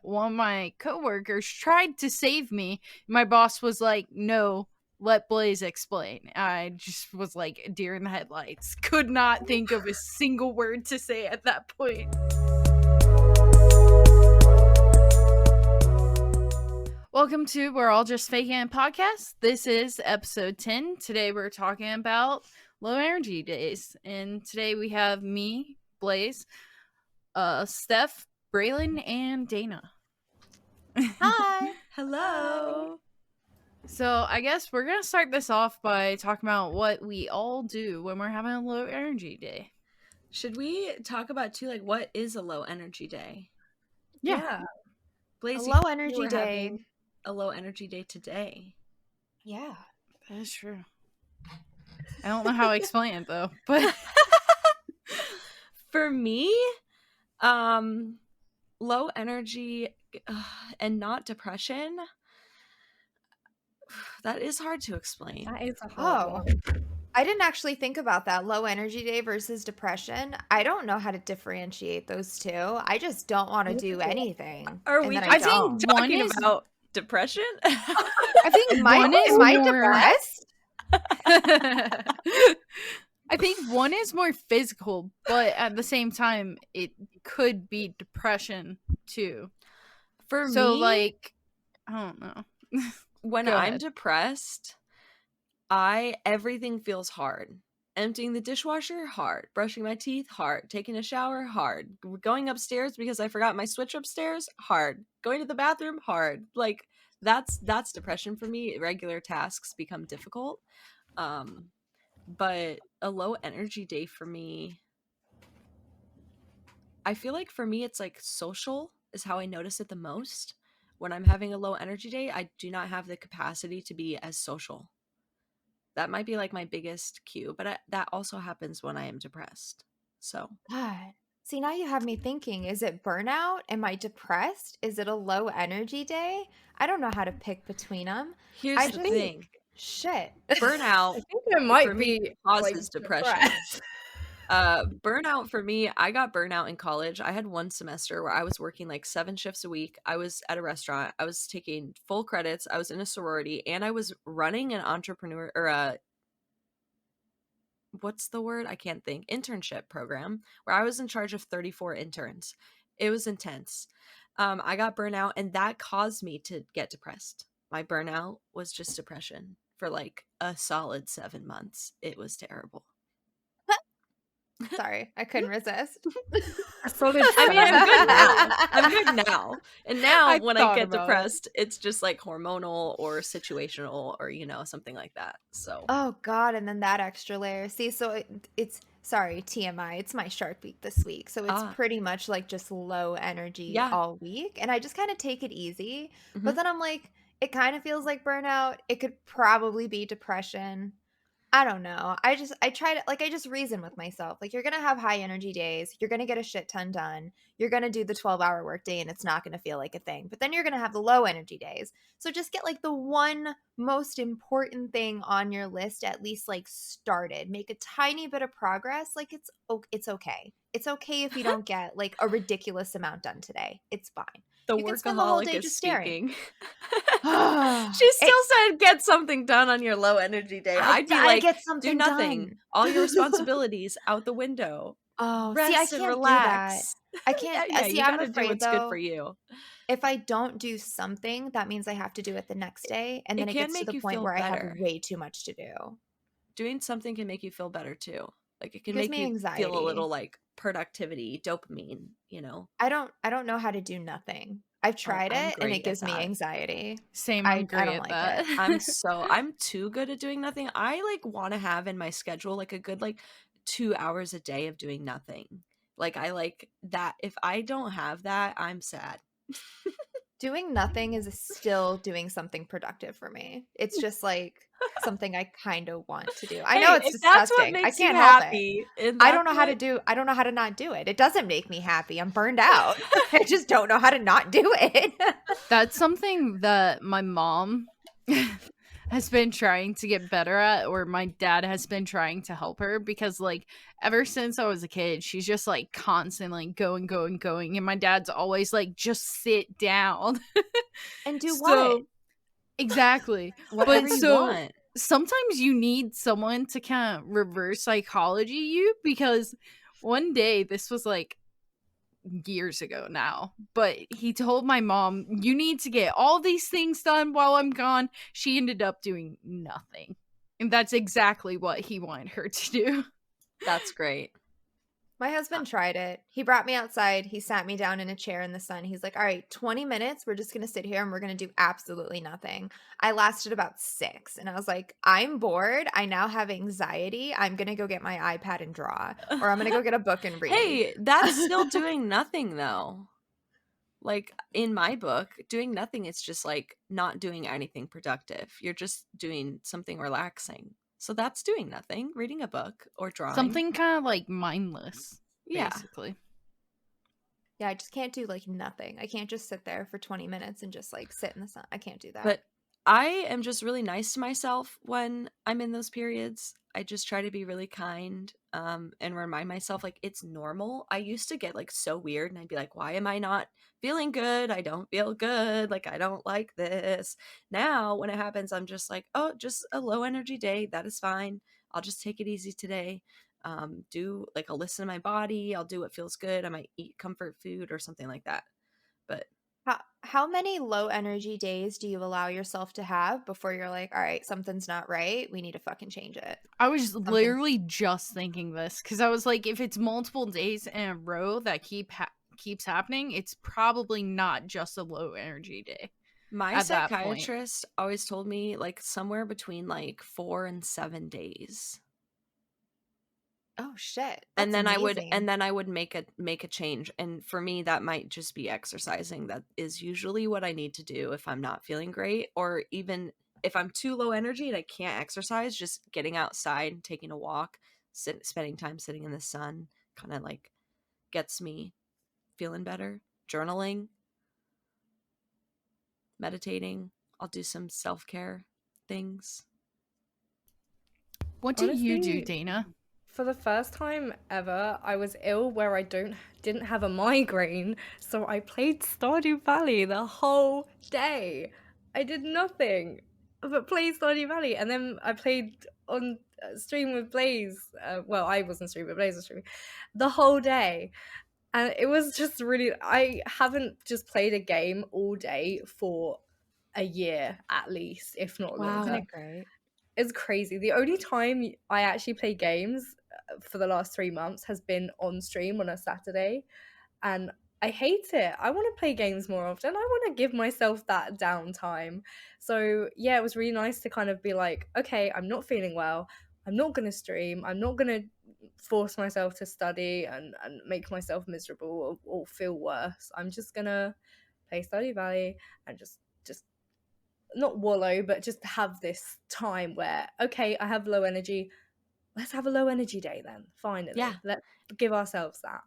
one of my coworkers tried to save me. My boss was like, no, let Blaze explain. I just was like deer in the headlights. Could not think of a single word to say at that point. Welcome to We're All Just Faking It podcast. This is episode 10. Today we're talking about low energy days. And today we have me, Blaze, Steph, Braylon, and Dana. Hi. Hello. So I guess we're going to start this off by talking about what we all do when we're having a low energy day. Should we talk about too, like, what is a low energy day? Yeah. Blaze, A low energy day. A low energy day today. Yeah. That is true. I don't know how to explain it though, but for me, low energy and not depression. That is hard to explain. That is I didn't actually think about that. Low energy day versus depression. I don't know how to differentiate those two. I just don't want to do anything. Are we I think talking about depression? I think one is depressed. I think one is more physical, but at the same time, it could be depression too. For me, like, I don't know. When I'm depressed, everything feels hard. Emptying the dishwasher, hard. Brushing my teeth, hard. Taking a shower, hard. Going upstairs because I forgot my switch upstairs, hard. Going to the bathroom, hard. Like, that's depression for me. Regular tasks become difficult. But a low energy day for me, I feel like for me it's like social is how I notice it the most. When I'm having a low energy day, I do not have the capacity to be as social. That might be like my biggest cue, but that also happens when I am depressed. So, God. See, now you have me thinking, is it burnout? Am I depressed? Is it a low energy day? I don't know how to pick between them. Here's the thing. Shit. Burnout I think it might for be me causes depression. Burnout for me, I got burnout in college. I had one semester where I was working like 7 shifts a week. I was at a restaurant. I was taking full credits. I was in a sorority, and I was running an entrepreneur or what's the word? I can't think. Internship program where I was in charge of 34 interns. It was intense. I got burnout, and that caused me to get depressed. My burnout was just depression for like a solid 7 months. It was terrible. Sorry, I couldn't resist. So did I mean, I'm good now. I'm good now. And now when I get about depressed, it's just like hormonal or situational or, something like that. So, Oh God, and then that extra layer. See, so it's sorry, TMI. It's my Shark Week this week. So it's pretty much like just low energy all week. And I just kind of take it easy. But then I'm like, it kind of feels like burnout. It could probably be depression. I don't know. I try to, like, I just reason with myself. Like, you're going to have high energy days. You're going to get a shit ton done. You're going to do the 12-hour work day and it's not going to feel like a thing. But then you're going to have the low energy days. So just get like the one most important thing on your list at least like started. Make a tiny bit of progress. Like it's okay. It's okay if you don't get like a ridiculous amount done today. It's fine. The You can spend the whole workaholic day is just staring. speaking. She still said get something done on your low energy day. I'd be like, get something do nothing. done. All your responsibilities out the window. Oh, Rest see, I and can't relax. do that. I can't. Yeah, See, you I'm gotta afraid do what's though. good for you. If I don't do something, that means I have to do it the next day, and then it can gets to make the you point feel where I better. have way too much to do. Doing something can make you feel better too. Like it can Gives make me you anxiety. feel a little like productivity, dopamine, I don't know how to do nothing. I've tried I'm it and great it gives at me that. anxiety. Same, I I'm great don't at like that. it. I'm too good at doing nothing. I like want to have in my schedule like a good like 2 hours a day of doing nothing. Like I like that. If I don't have that, I'm sad. Doing nothing is still doing something productive for me. It's just like something I kind of want to do. I know it's if disgusting. that's what makes I can't you help happy, it. I don't know how to do. I don't know how to not do it. It doesn't make me happy. I'm burned out. I just don't know how to not do it. That's something that my mom has been trying to get better at, or my dad has been trying to help her, because like ever since I was a kid, she's just like constantly going, and my dad's always like, just sit down. And do what? Exactly. Whatever you want. Sometimes you need someone to kind of reverse psychology you, because one day, this was like years ago now, but he told my mom, you need to get all these things done while I'm gone. She ended up doing nothing, and that's exactly what he wanted her to do. That's great. My husband tried it. He brought me outside. He sat me down in a chair in the sun. He's like, all right, 20 minutes. We're just going to sit here and we're going to do absolutely nothing. I lasted about 6. And I was like, I'm bored. I now have anxiety. I'm going to go get my iPad and draw. Or I'm going to go get a book and read. Hey, that's still doing nothing though. Like in my book, doing nothing, it's just like not doing anything productive. You're just doing something relaxing. So that's doing nothing, reading a book or drawing. Something kind of like mindless, basically. Yeah, I just can't do like nothing. I can't just sit there for 20 minutes and just like sit in the sun. I can't do that. But I am just really nice to myself when I'm in those periods. I just try to be really kind and remind myself like it's normal. I used to get like so weird and I'd be like, why am I not feeling good? I don't feel good. Like I don't like this. Now when it happens, I'm just like, oh, just a low energy day. That is fine. I'll just take it easy today. I'll listen to my body. I'll do what feels good. I might eat comfort food or something like that. But how many low energy days do you allow yourself to have before you're like, all right, something's not right, we need to fucking change it? I was literally just thinking this, because I was like, if it's multiple days in a row that keeps happening, it's probably not just a low energy day. My psychiatrist always told me like somewhere between like 4 and 7 days. Oh shit. And then I would make a change. And for me, that might just be exercising. That is usually what I need to do if I'm not feeling great, or even if I'm too low energy and I can't exercise, just getting outside, taking a walk, spending time sitting in the sun kind of like gets me feeling better. Journaling, meditating. I'll do some self-care things. What do you do, Dana? For the first time ever, I was ill where I didn't have a migraine, so I played Stardew Valley the whole day. I did nothing but play Stardew Valley, and then I played on stream with Blaze. Well, I wasn't streaming, but Blaze was streaming the whole day, and it was just really. I haven't just played a game all day for a year at least, if not longer. Isn't it great? It's crazy. The only time I actually play games for the last 3 months has been on stream on a Saturday, and I hate it. I want to play games more often. I want to give myself that downtime. So yeah, it was really nice to kind of be like, okay, I'm not feeling well. I'm not going to stream. I'm not going to force myself to study and make myself miserable or feel worse. I'm just going to play Stardew Valley and just not wallow, but just have this time where, okay, I have low energy. Let's have a low energy day then. Finally. Yeah. Let's give ourselves that.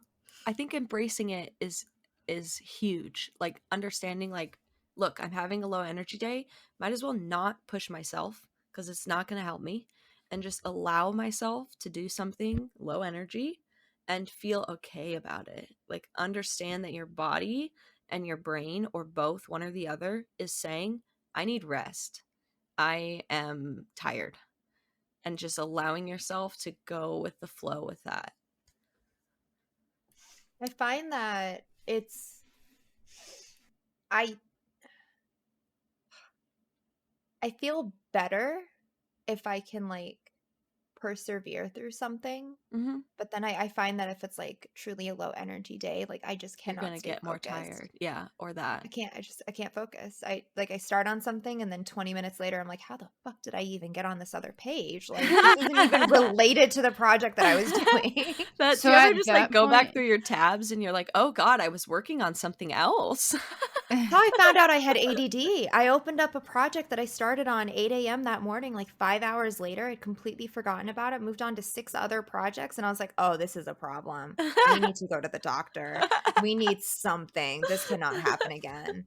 I think embracing it is huge. Like understanding like, look, I'm having a low energy day. Might as well not push myself because it's not going to help me, and just allow myself to do something low energy and feel okay about it. Like understand that your body and your brain, or both, one or the other, is saying, I need rest. I am tired. And just allowing yourself to go with the flow with that. I find that I feel better if I can like persevere through something. Mm-hmm. But then I find that if it's like truly a low energy day, like I just cannot. You're gonna get more tired, yeah, or that. I can't focus. I start on something and then 20 minutes later, I'm like, how the fuck did I even get on this other page? Like, this isn't even related to the project that I was doing. But so you ever just like go back through your tabs and you're like, oh god, I was working on something else. How I found out I had ADD. I opened up a project that I started on 8 a.m. that morning. Like 5 hours later, I'd completely forgotten about it, moved on to 6 other projects, and I was like, oh, this is a problem. We need to go to the doctor. We need something. This cannot happen again.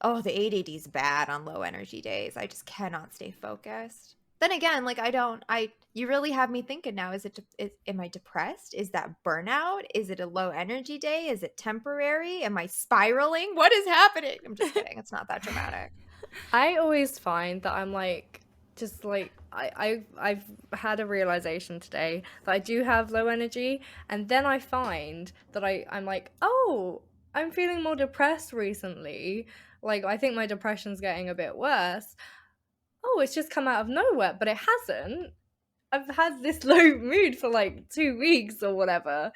Oh, the ADD is bad on low energy days. I just cannot stay focused. Then again, like you really have me thinking now. Am I depressed? Is that burnout? Is it a low energy day? Is it temporary? Am I spiraling? What is happening? I'm just kidding. It's not that dramatic. I always find that I'm like, just like I've had a realization today that I do have low energy, and then I find that I'm like, oh, I'm feeling more depressed recently. Like, I think my depression's getting a bit worse. Oh, it's just come out of nowhere, but it hasn't. I've had this low mood for like 2 weeks or whatever,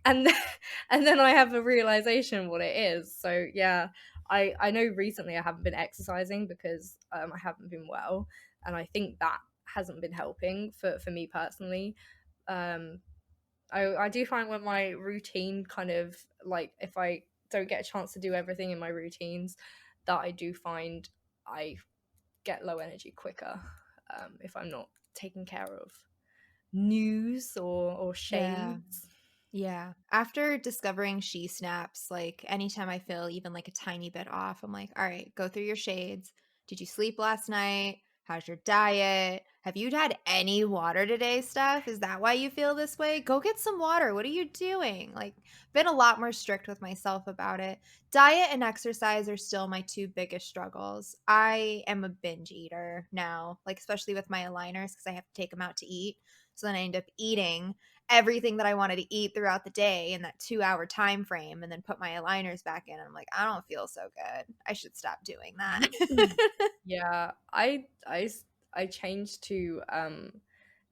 and and then I have a realization what it is. So yeah, I know recently I haven't been exercising because I haven't been well, and I think that hasn't been helping for me personally. I do find when my routine kind of, like, if I don't get a chance to do everything in my routines, that I do find I get low energy quicker if I'm not taking care of news or shades. Yeah. After discovering She Snaps, like anytime I feel even like a tiny bit off, I'm like, all right, go through your shades. Did you sleep last night? How's your diet? Have you had any water today, Steph? Is that why you feel this way? Go get some water. What are you doing? Like, been a lot more strict with myself about it. Diet and exercise are still my two biggest struggles. I am a binge eater now, like especially with my aligners because I have to take them out to eat. So then I end up eating everything that I wanted to eat throughout the day in that 2-hour time frame and then put my aligners back in. I'm like, I don't feel so good. I should stop doing that. Yeah, I changed to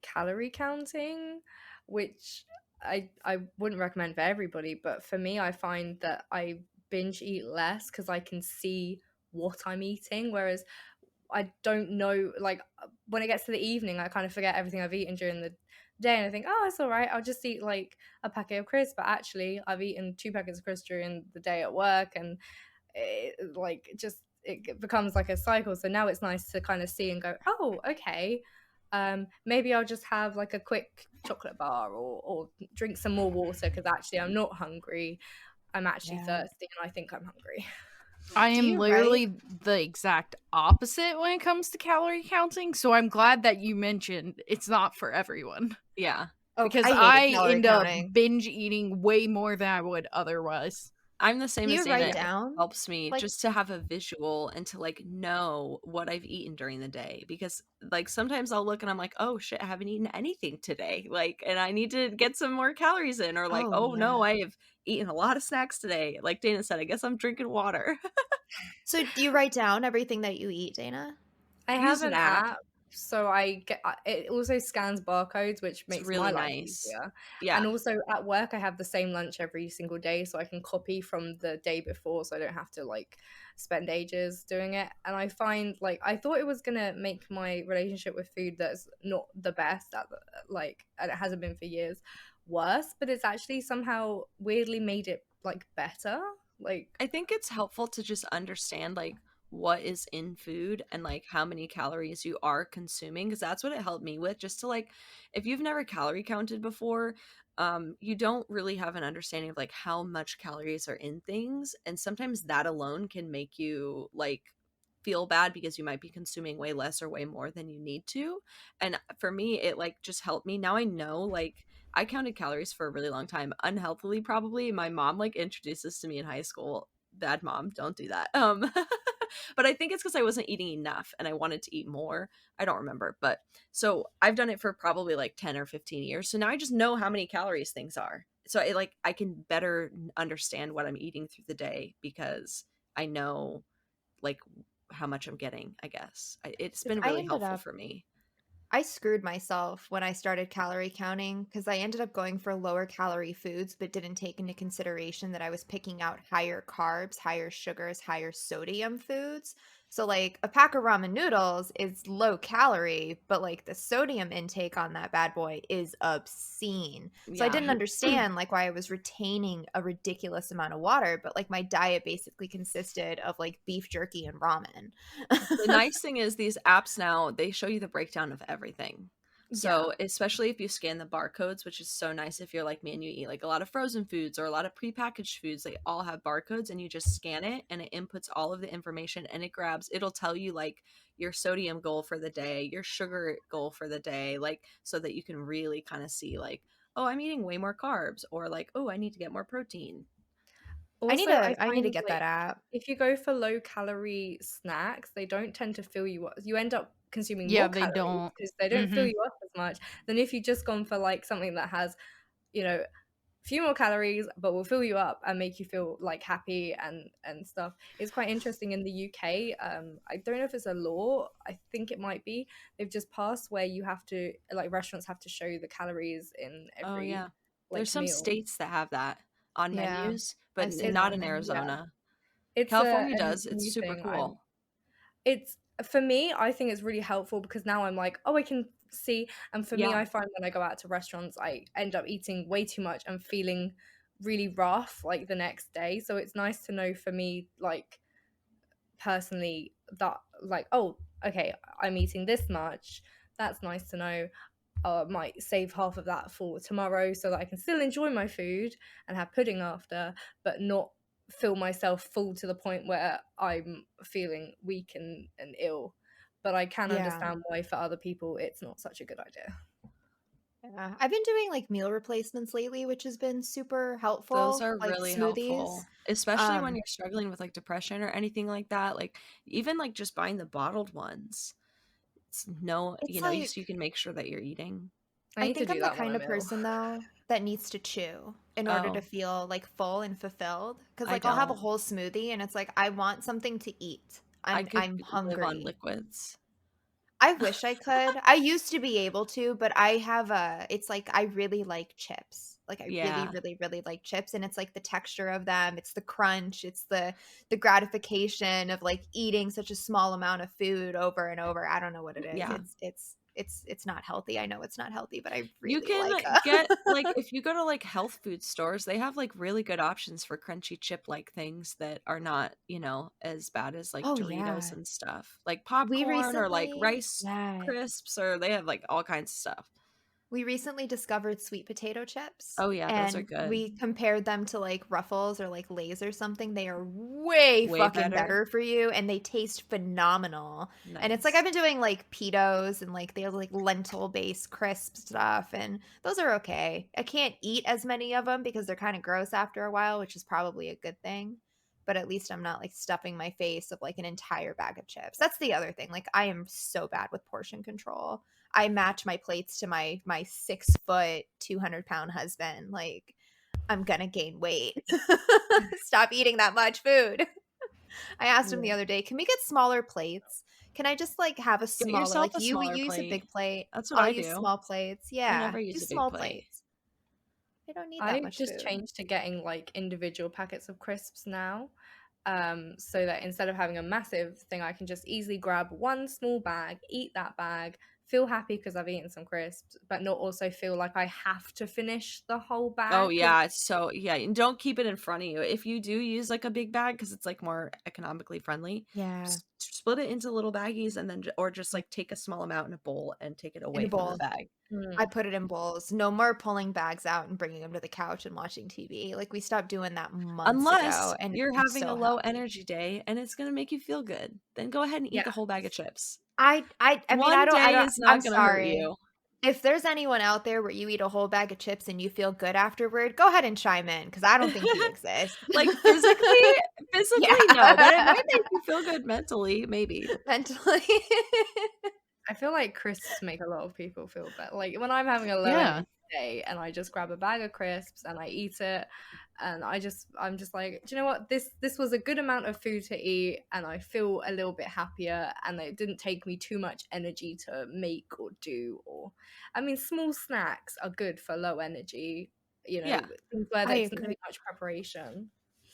calorie counting, which I wouldn't recommend for everybody, but for me, I find that I binge eat less because I can see what I'm eating, whereas I don't know, like, when it gets to the evening, I kind of forget everything I've eaten during the day, and I think, oh, it's all right, I'll just eat like a packet of crisps. But actually, I've eaten 2 packets of crisps during the day at work, and it becomes like a cycle. So now it's nice to kind of see and go, oh, okay, maybe I'll just have like a quick chocolate bar or drink some more water because actually I'm not hungry. I'm actually thirsty and I think I'm hungry. I am literally the exact opposite when it comes to calorie counting. So I'm glad that you mentioned it's not for everyone. Yeah. Because I end up binge eating way more than I would otherwise. I'm the same as Dana. It helps me just to have a visual and to like know what I've eaten during the day, because like sometimes I'll look and I'm like, oh shit, I haven't eaten anything today, like, and I need to get some more calories in, or like, no, I have eaten a lot of snacks today. Like Dana said, I guess I'm drinking water. So do you write down everything that you eat, Dana? I have an app. So it also scans barcodes, which makes really my life easier. Yeah. And also at work, I have the same lunch every single day, so I can copy from the day before, so I don't have to like spend ages doing it. And I find, like, I thought it was gonna make my relationship with food that's not the best and it hasn't been for years, worse, but it's actually somehow weirdly made it like better. Like, I think it's helpful to just understand like what is in food and like how many calories you are consuming, because that's what it helped me with, just to like, if you've never calorie counted before, you don't really have an understanding of like how much calories are in things, and sometimes that alone can make you like feel bad because you might be consuming way less or way more than you need to. And for me, it like just helped me. Now I know, like, I counted calories for a really long time, unhealthily probably. My mom like introduced this to me in high school. Bad mom, don't do that. But I think it's because I wasn't eating enough and I wanted to eat more. I don't remember. But so I've done it for probably like 10 or 15 years. So now I just know how many calories things are. So I can better understand what I'm eating through the day because I know like how much I'm getting, I guess. It's been really helpful for me. I screwed myself when I started calorie counting because I ended up going for lower calorie foods, but didn't take into consideration that I was picking out higher carbs, higher sugars, higher sodium foods. So like a pack of ramen noodles is low calorie, but like the sodium intake on that bad boy is obscene. So I didn't understand like why I was retaining a ridiculous amount of water, but like my diet basically consisted of like beef jerky and ramen. The nice thing is these apps now, they show you the breakdown of everything. So especially if you scan the barcodes, which is so nice if you're like me and you eat like a lot of frozen foods or a lot of prepackaged foods, they all have barcodes, and you just scan it and it inputs all of the information, and it'll tell you like your sodium goal for the day, your sugar goal for the day, like so that you can really kind of see like, oh, I'm eating way more carbs, or like, oh, I need to get more protein. Also, I need to get that app. If you go for low calorie snacks, they don't tend to fill you up. You end up consuming more calories because they don't fill you up as much than if you just gone for like something that has, you know, few more calories but will fill you up and make you feel like happy and stuff. It's quite interesting in the UK. I don't know if it's a law, I think it might be, they've just passed where you have to, like, restaurants have to show the calories in every like, there's some meal. states that have that on menus, but I've seen not that in one. Arizona. It's California a does. It's new super thing. cool. It's, for me, I think it's really helpful because now I'm like, oh, I can see. And for me, I find when I go out to restaurants, I end up eating way too much and feeling really rough like the next day. So it's nice to know for me, like, personally, that like, oh, okay, I'm eating this much. That's nice to know. Might save half of that for tomorrow so that I can still enjoy my food and have pudding after, but not feel myself full to the point where I'm feeling weak and ill. But I can understand why for other people it's not such a good idea. Yeah, I've been doing like meal replacements lately, which has been super helpful. Those are like really smoothies. helpful, especially when you're struggling with like depression or anything like that. Like even like just buying the bottled ones. It's you know, like, so you can make sure that you're eating. I think I'm the kind of person though that needs to chew in order to feel like full and fulfilled. Because like I'll have a whole smoothie and it's like I want something to eat. I'm hungry. Live on liquids. I wish I could. I used to be able to, but I have it's like I really like chips. Like I really, really, really like chips, and it's like the texture of them, it's the crunch, it's the gratification of like eating such a small amount of food over and over. I don't know what it is. Yeah. It's not healthy. I know it's not healthy, but I really you can like get like if you go to like health food stores, they have like really good options for crunchy chip like things that are not, you know, as bad as like Doritos and stuff, like popcorn or like rice crisps, or they have like all kinds of stuff. We recently discovered sweet potato chips. Oh yeah, those are good. We compared them to like Ruffles or like Lay's or something. They are way fucking better for you, and they taste phenomenal. Nice. And it's like I've been doing like pitos and like they have like lentil based crisp stuff, and those are okay. I can't eat as many of them because they're kind of gross after a while, which is probably a good thing. But at least I'm not like stuffing my face of like an entire bag of chips. That's the other thing. Like I am so bad with portion control. I match my plates to my 6 foot, 200-pound husband. Like, I'm gonna gain weight. Stop eating that much food. I asked him the other day, can we get smaller plates? Can I just like have a smaller, like you would use a big plate? That's what I do. Use small plates. Yeah, I never use a small plates. I don't need that much. I've just changed to getting like individual packets of crisps now. So that instead of having a massive thing, I can just easily grab one small bag, eat that bag, feel happy because I've eaten some crisps, but not also feel like I have to finish the whole bag. Oh yeah, so yeah, and don't keep it in front of you. If you do use like a big bag because it's like more economically friendly, split it into little baggies, and then or just like take a small amount in a bowl and take it away from the bag. I put it in bowls. No more pulling bags out and bringing them to the couch and watching TV. Like we stopped doing that months ago. And you're having a low energy day and it's gonna make you feel good, then go ahead and eat the whole bag of chips. I mean, I'm sorry. If there's anyone out there where you eat a whole bag of chips and you feel good afterward, go ahead and chime in because I don't think you exist. Like physically, no, but it might make you feel good mentally, maybe. Mentally. I feel like crisps make a lot of people feel better. Like when I'm having a low day and I just grab a bag of crisps and I eat it, and I'm just like, do you know what, this was a good amount of food to eat and I feel a little bit happier, and it didn't take me too much energy to make or do. Or I mean, small snacks are good for low energy, you know, things where there's not much preparation.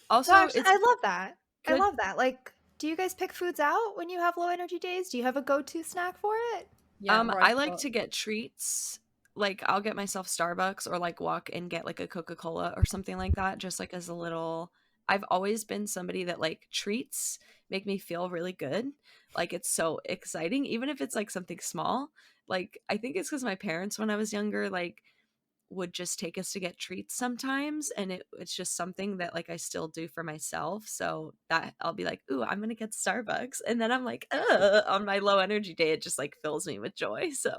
Also, I love that. I love that. Like, do you guys pick foods out when you have low energy days? Do you have a go-to snack for it? I like to get treats. Like I'll get myself Starbucks or like walk and get like a Coca-Cola or something like that, just like as a little. I've always been somebody that like treats make me feel really good. Like it's so exciting, even if it's like something small. like, I think it's because my parents, when I was younger, like, would just take us to get treats sometimes, and it's just something that like I still do for myself. So that I'll be like, ooh, I'm gonna get Starbucks, and then I'm like, on my low energy day, it just like fills me with joy. So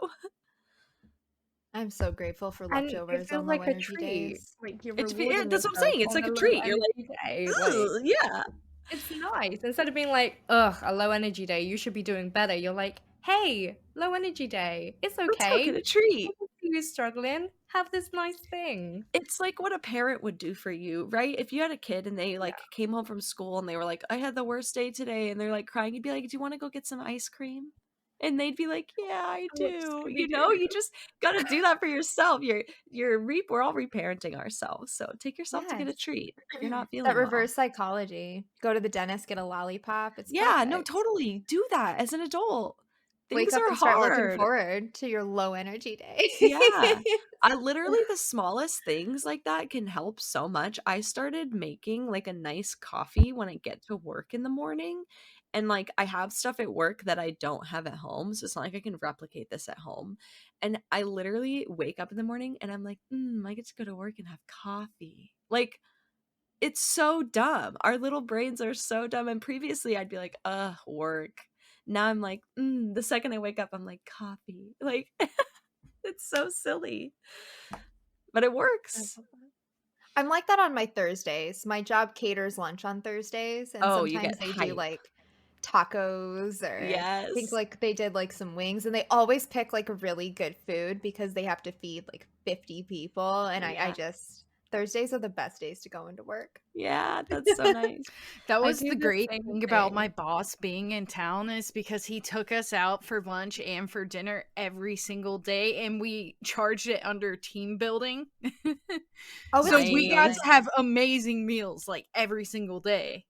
I'm so grateful for And it leftovers feels on low like a energy treat. days. Like you're yeah, rewarding that's what I'm yourself saying. It's on like a a low treat. You're like, energy day. Like yeah, it's nice. Instead of being like, ugh, a low energy day, you should be doing better. You're like, hey, low energy day. It's let's go okay. get a treat. You're struggling. Have this nice thing. It's like what a parent would do for you, right? If you had a kid and they like came home from school and they were like, I had the worst day today, and they're like crying, you'd be like, do you want to go get some ice cream? And they'd be like, yeah, I do. You know, you just gotta do that for yourself. We're all reparenting ourselves. So take yourself to get a Yes. treat if you're not feeling That well. reverse psychology. Go to the dentist, get a lollipop. It's Yeah, no, perfect. totally. Do that as an adult. Wake Things up are and start looking hard. forward to your low energy day. Yeah. I literally the smallest things like that can help so much. I started making like a nice coffee when I get to work in the morning. And like I have stuff at work that I don't have at home. So it's not like I can replicate this at home. And I literally wake up in the morning and I'm like, I get to go to work and have coffee. Like it's so dumb. Our little brains are so dumb. And previously I'd be like, work. Now I'm like, the second I wake up, I'm like, coffee. Like it's so silly. But it works. I'm like that on my Thursdays. My job caters lunch on Thursdays, and sometimes they do like tacos, or I think like they did like some wings, and they always pick like really good food because they have to feed like 50 people. And I just Thursdays are the best days to go into work. Yeah, that's so nice. That was the great thing about my boss being in town, is because he took us out for lunch and for dinner every single day, and we charged it under team building. So we got to have amazing meals like every single day.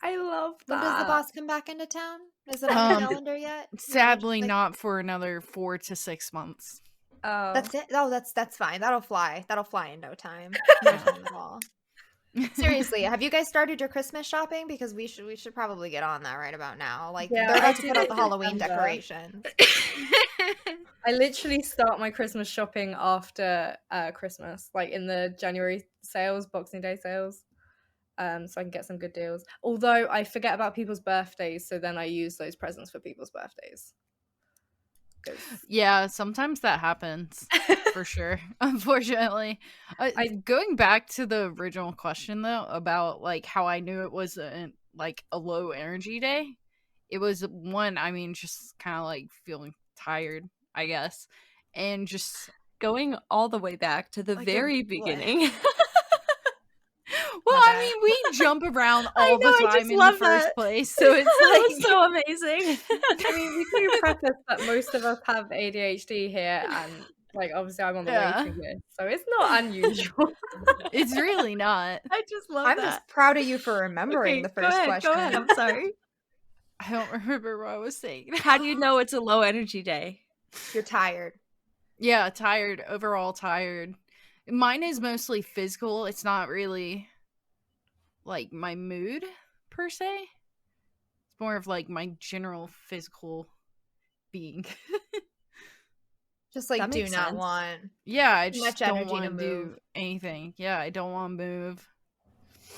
I love that. When does the boss come back into town? Is it on the calendar yet? Sadly, not for another 4 to 6 months. Oh, that's it. Oh, that's fine. That'll fly. That'll fly in no time. No time at all. Seriously, have you guys started your Christmas shopping? Because we should probably get on that right about now. Like they're about to put out the Halloween decorations. I literally start my Christmas shopping after Christmas, like in the January sales, Boxing Day sales. So I can get some good deals. Although I forget about people's birthdays, so then I use those presents for people's birthdays. Yeah, sometimes that happens for sure. Unfortunately, going back to the original question though about like how I knew it was like a low energy day, it was one. I mean, just kind of like feeling tired, I guess, and just going all the way back to the like very beginning. Well, I mean, we jump around all the time in the first place, so it's like so amazing. I mean, we do preface that most of us have ADHD here, and like obviously I'm on the waiting list, so it's not unusual. It's really not. I just love I'm that. just proud of you for remembering the first question. Go ahead. I'm sorry. I don't remember what I was saying. How do you know it's a low energy day? You're tired. Yeah, tired. Overall tired. Mine is mostly physical. It's not really like my mood per se. It's more of like my general physical being. Just like do not want. Yeah, I just don't want to do anything. Yeah, I don't want to move.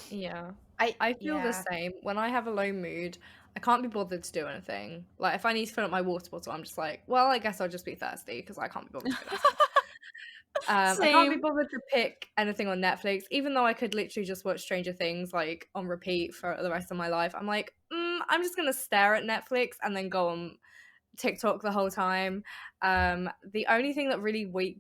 Yeah, I feel the same. When I have a low mood, I can't be bothered to do anything. Like if I need to fill up my water bottle, I'm just like, well, I guess I'll just be thirsty because I can't be bothered to do anything. I can't be bothered to pick anything on Netflix, even though I could literally just watch Stranger Things like on repeat for the rest of my life. I'm like, I'm just gonna stare at Netflix and then go on TikTok the whole time. The only thing that really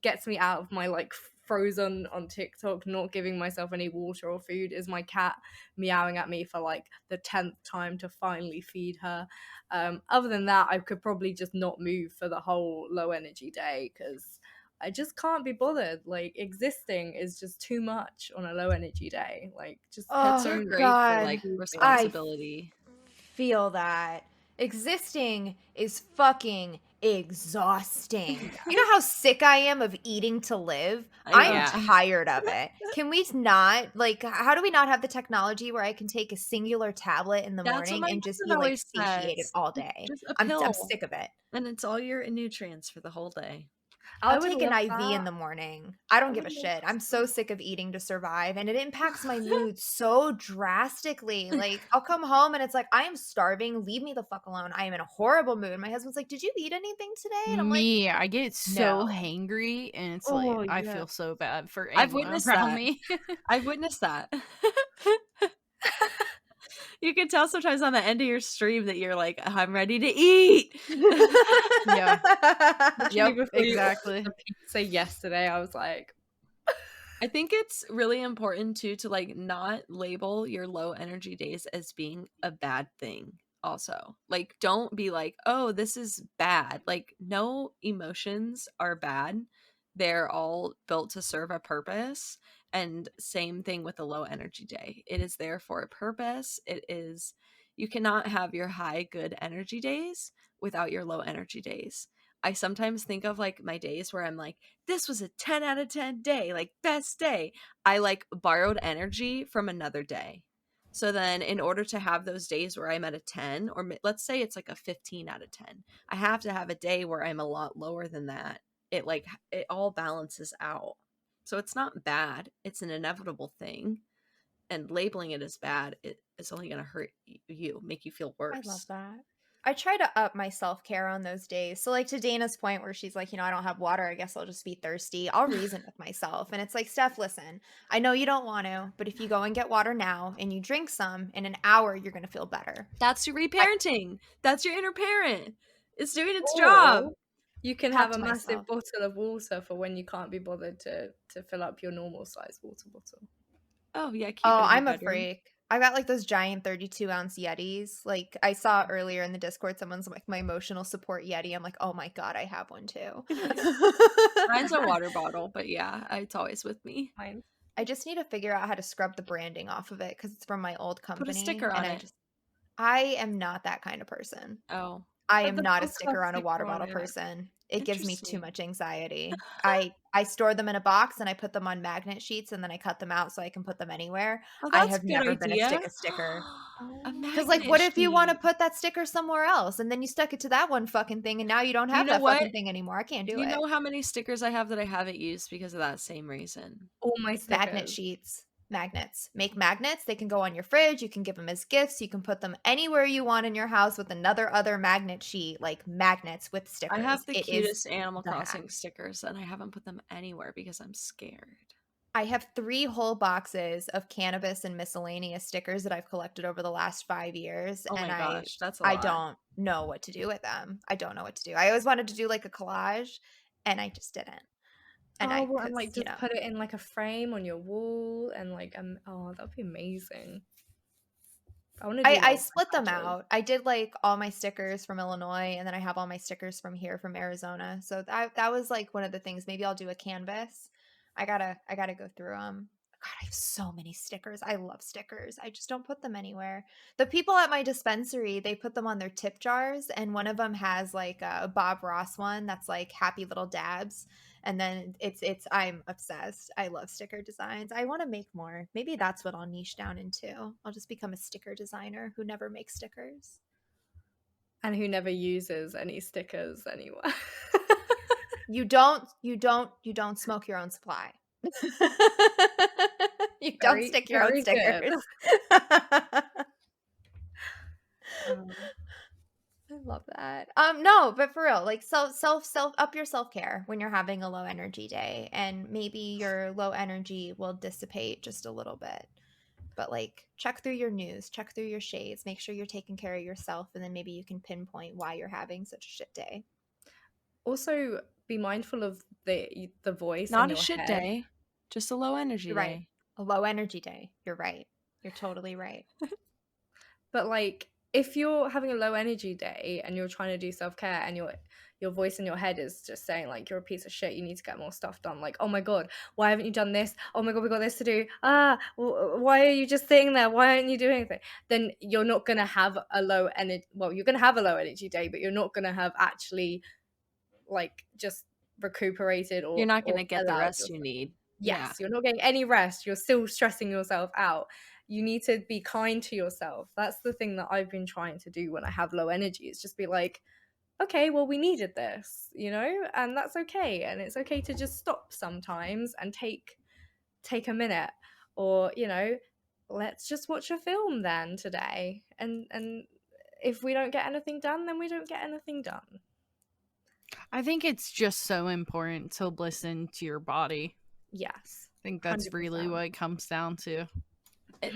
gets me out of my like frozen on TikTok, not giving myself any water or food, is my cat meowing at me for like the 10th time to finally feed her. Other than that, I could probably just not move for the whole low energy day because I just can't be bothered. Like existing is just too much on a low energy day. Like just so great for like responsibility. I feel that existing is fucking exhausting. You know how sick I am of eating to live? I'm tired of it. Can we not, like, how do we not have the technology where I can take a singular tablet in the morning and just be like satiated all day? Just a I'm pill. sick of it. And it's all your nutrients for the whole day. I'll take an IV in the morning. I don't give a shit. I'm so sick of eating to survive, and it impacts my mood so drastically. Like, I'll come home and it's like, I am starving. Leave me the fuck alone. I am in a horrible mood. My husband's like, did you eat anything today? And I'm like, I get so hangry, and it's like I feel so bad for anyone around me. I've witnessed that. You can tell sometimes on the end of your stream that you're like, I'm ready to eat. Yeah. Yep, exactly. So yesterday I was like, I think it's really important too to like not label your low energy days as being a bad thing. Also, like, don't be like, oh, this is bad. Like, no emotions are bad. They're all built to serve a purpose. And same thing with a low energy day. It is there for a purpose. You cannot have your high good energy days without your low energy days. I sometimes think of like my days where I'm like, this was a 10 out of 10 day, like best day. I like borrowed energy from another day. So then in order to have those days where I'm at a 10, or let's say it's like a 15 out of 10, I have to have a day where I'm a lot lower than that. It all balances out. So it's not bad. It's an inevitable thing. And labeling it as bad, it is only going to hurt you, make you feel worse. I love that. I try to up my self-care on those days. So like to Dana's point where she's like, I don't have water. I guess I'll just be thirsty. I'll reason with myself. And it's like, Steph, listen, I know you don't want to, but if you go and get water now and you drink some, in an hour, you're going to feel better. That's your reparenting. That's your inner parent. It's doing its job. You can have a massive bottle of water for when you can't be bothered to fill up your normal size water bottle. Oh, yeah. I'm a freak. I got like those giant 32-ounce Yetis. Like I saw earlier in the Discord, someone's like, my emotional support Yeti. I'm like, oh my God, I have one too. Mine's a water bottle, but yeah, it's always with me. Mine. I just need to figure out how to scrub the branding off of it because it's from my old company. Put a sticker on it. I am not that kind of person. Oh. I am not a sticker on a water bottle person. It gives me too much anxiety. I store them in a box and I put them on magnet sheets and then I cut them out so I can put them anywhere. I have never been a sticker. Because like, what if you want to put that sticker somewhere else and then you stuck it to that one fucking thing and now you don't have that fucking thing anymore? I can't do it. You know how many stickers I have that I haven't used because of that same reason? All my stickers. Magnet sheets. Magnets. Make magnets. They can go on your fridge. You can give them as gifts. You can put them anywhere you want in your house with other magnet sheet, like magnets with stickers. I have the cutest Animal Crossing stickers and I haven't put them anywhere because I'm scared. I have 3 whole boxes of cannabis and miscellaneous stickers that I've collected over the last 5 years. Oh my gosh, that's a lot. I don't know what to do with them. I don't know what to do. I always wanted to do like a collage and I just didn't. And like just put it in like a frame on your wall and like that'd be amazing. I split them out. I did like all my stickers from Illinois and then I have all my stickers from here from Arizona. So that was like one of the things. Maybe I'll do a canvas. I gotta go through them. God, I have so many stickers. I love stickers. I just don't put them anywhere. The people at my dispensary, they put them on their tip jars and one of them has like a Bob Ross one that's like happy little dabs. And then I'm obsessed. I love sticker designs. I want to make more. Maybe that's what I'll niche down into. I'll just become a sticker designer who never makes stickers. And who never uses any stickers anywhere. You don't smoke your own supply. You don't stick your own stickers. I love that. No, but for real, like self up your self-care when you're having a low energy day and maybe your low energy will dissipate just a little bit. But like check through your news, check through your shades, make sure you're taking care of yourself and then maybe you can pinpoint why you're having such a shit day. Also, be mindful of the voice. Not a shit day, just a low energy day. Right. A low energy day. You're right. You're totally right. But like if you're having a low energy day and you're trying to do self-care and your voice in your head is just saying like you're a piece of shit, you need to get more stuff done, like, oh my God, why haven't you done this? Oh my God, we got this to do. Why are you just sitting there? Why aren't you doing anything? Then you're not going to have a low energy. Well, you're going to have a low energy day, but you're not going to have actually like just recuperated You're or not going to get the allowed rest yourself. you need. Yes, you're not getting any rest. You're still stressing yourself out. You need to be kind to yourself. That's the thing that I've been trying to do when I have low energy. It's just be like, okay, well, we needed this, and that's okay. And it's okay to just stop sometimes and take a minute, or let's just watch a film then today. And if we don't get anything done, then we don't get anything done. I think it's just so important to listen to your body. Yes. I think that's 100%. Really what it comes down to.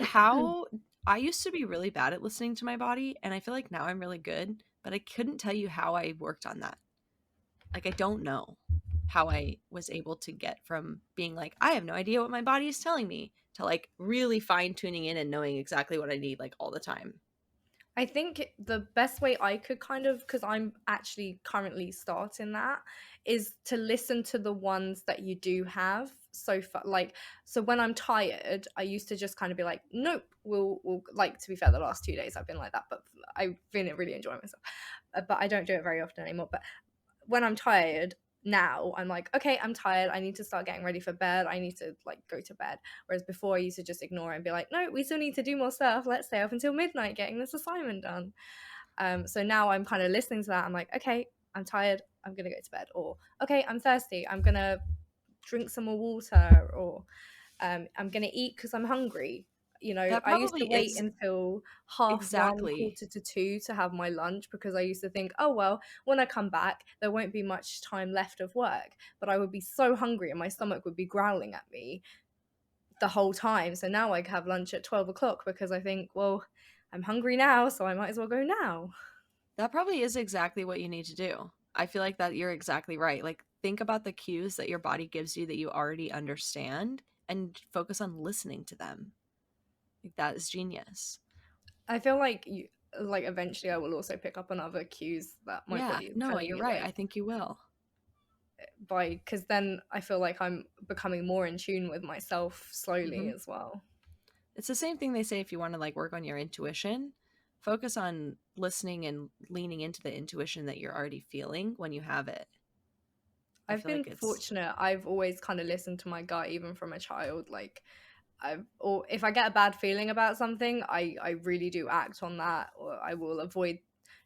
How I used to be really bad at listening to my body, and I feel like now I'm really good, but I couldn't tell you how I worked on that. Like, I don't know how I was able to get from being like, I have no idea what my body is telling me, to like really fine tuning in and knowing exactly what I need like all the time. I think the best way I could because I'm actually currently starting that, is to listen to the ones that you do have so far. So when I'm tired, I used to just kind of be like, nope, we'll like, to be fair, the last 2 days I've been like that, but I've been really enjoying myself. But I don't do it very often anymore. But when I'm tired, now I'm like, okay, I'm tired, I need to start getting ready for bed, I need to like go to bed. Whereas before I used to just ignore it and be like, no, we still need to do more stuff, let's stay up until midnight getting this assignment done. So now I'm kind of listening to that. I'm like, okay, I'm tired, I'm gonna go to bed. Or okay, I'm thirsty, I'm gonna drink some more water. Or I'm gonna eat because I'm hungry. I used to wait until 1:30, 1:45 to have my lunch, because I used to think, oh, well, when I come back, there won't be much time left of work. But I would be so hungry and my stomach would be growling at me the whole time. So now I have lunch at 12 o'clock because I think, well, I'm hungry now, so I might as well go now. That probably is exactly what you need to do. I feel like that you're exactly right. Like, think about the cues that your body gives you that you already understand and focus on listening to them. Like, that is genius. I feel like eventually I will also pick up on other cues that my body is telling you're me, right. I think you will. Because then I feel like I'm becoming more in tune with myself slowly as well. It's the same thing they say if you want to like work on your intuition. Focus on listening and leaning into the intuition that you're already feeling when you have it. I've been fortunate. I've always kind of listened to my gut, even from a child. Like, or if I get a bad feeling about something, I really do act on that, or I will avoid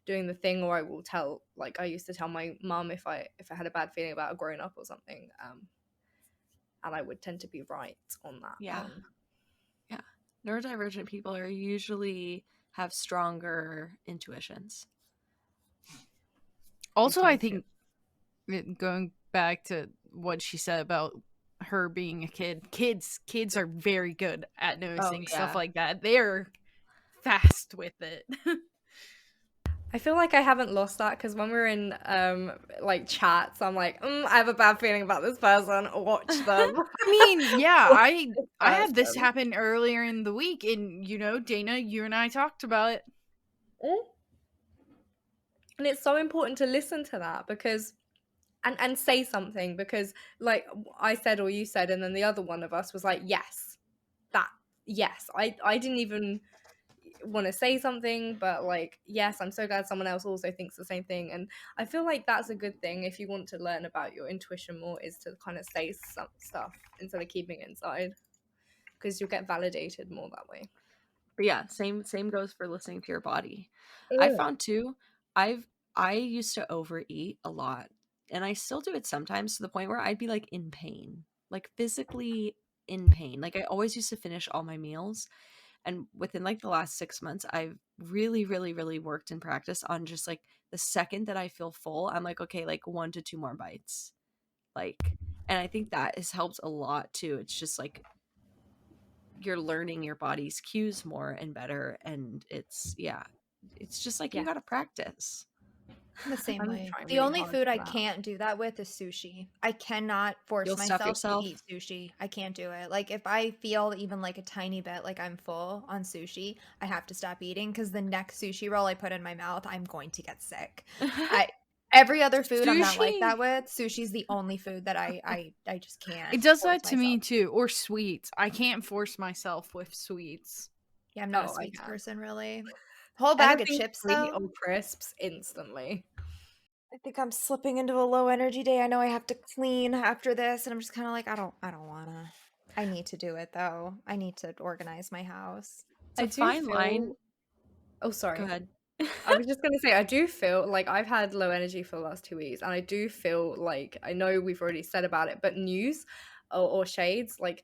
doing the thing, or I will tell, like I used to tell my mum if I had a bad feeling about a grown up or something, and I would tend to be right on that. Yeah. Neurodivergent people are usually have stronger intuitions. Also, I think, going back to what she said about her being a kid, kids are very good at noticing stuff like that. They're fast with it. I feel like I haven't lost that, because when we're in like chats, I'm like, I have a bad feeling about this person, watch them. I mean, yeah, I had this happen earlier in the week, and Dana, you and I talked about it. And it's so important to listen to that, because and say something, because like I said or you said, and then the other one of us was like, yes. I didn't even want to say something, but like, yes, I'm so glad someone else also thinks the same thing. And I feel like that's a good thing if you want to learn about your intuition more, is to kind of say some stuff instead of keeping it inside, because you'll get validated more that way. But yeah, same goes for listening to your body. I found too, I used to overeat a lot, and I still do it sometimes, to the point where I'd be like in pain, like physically in pain. Like, I always used to finish all my meals. And within like the last 6 months, I've really, really, really worked and practiced on just like the second that I feel full, I'm like, okay, like 1 to 2 more bites. Like, and I think that has helped a lot too. It's just like you're learning your body's cues more and better. And it's just like you got to practice. The same way. The only food I can't do that with is sushi. I cannot force myself to eat sushi. I can't do it. Like, if I feel even like a tiny bit like I'm full on sushi, I have to stop eating, because the next sushi roll I put in my mouth, I'm going to get sick. Every other food I'm not like that with. Sushi's the only food that I just can't. It does that to me too. Or sweets. I can't force myself with sweets. Yeah, I'm not a sweets person, really. Whole bag of chips though. Or crisps instantly. I think I'm slipping into a low energy day. I know I have to clean after this, and I'm just kind of like, I don't wanna. I need to do it though. I need to organize my house. It's a fine line. Oh, sorry. Go ahead. I was just gonna say, I do feel like I've had low energy for the last 2 weeks, and I do feel like, I know we've already said about it, but news or shades, like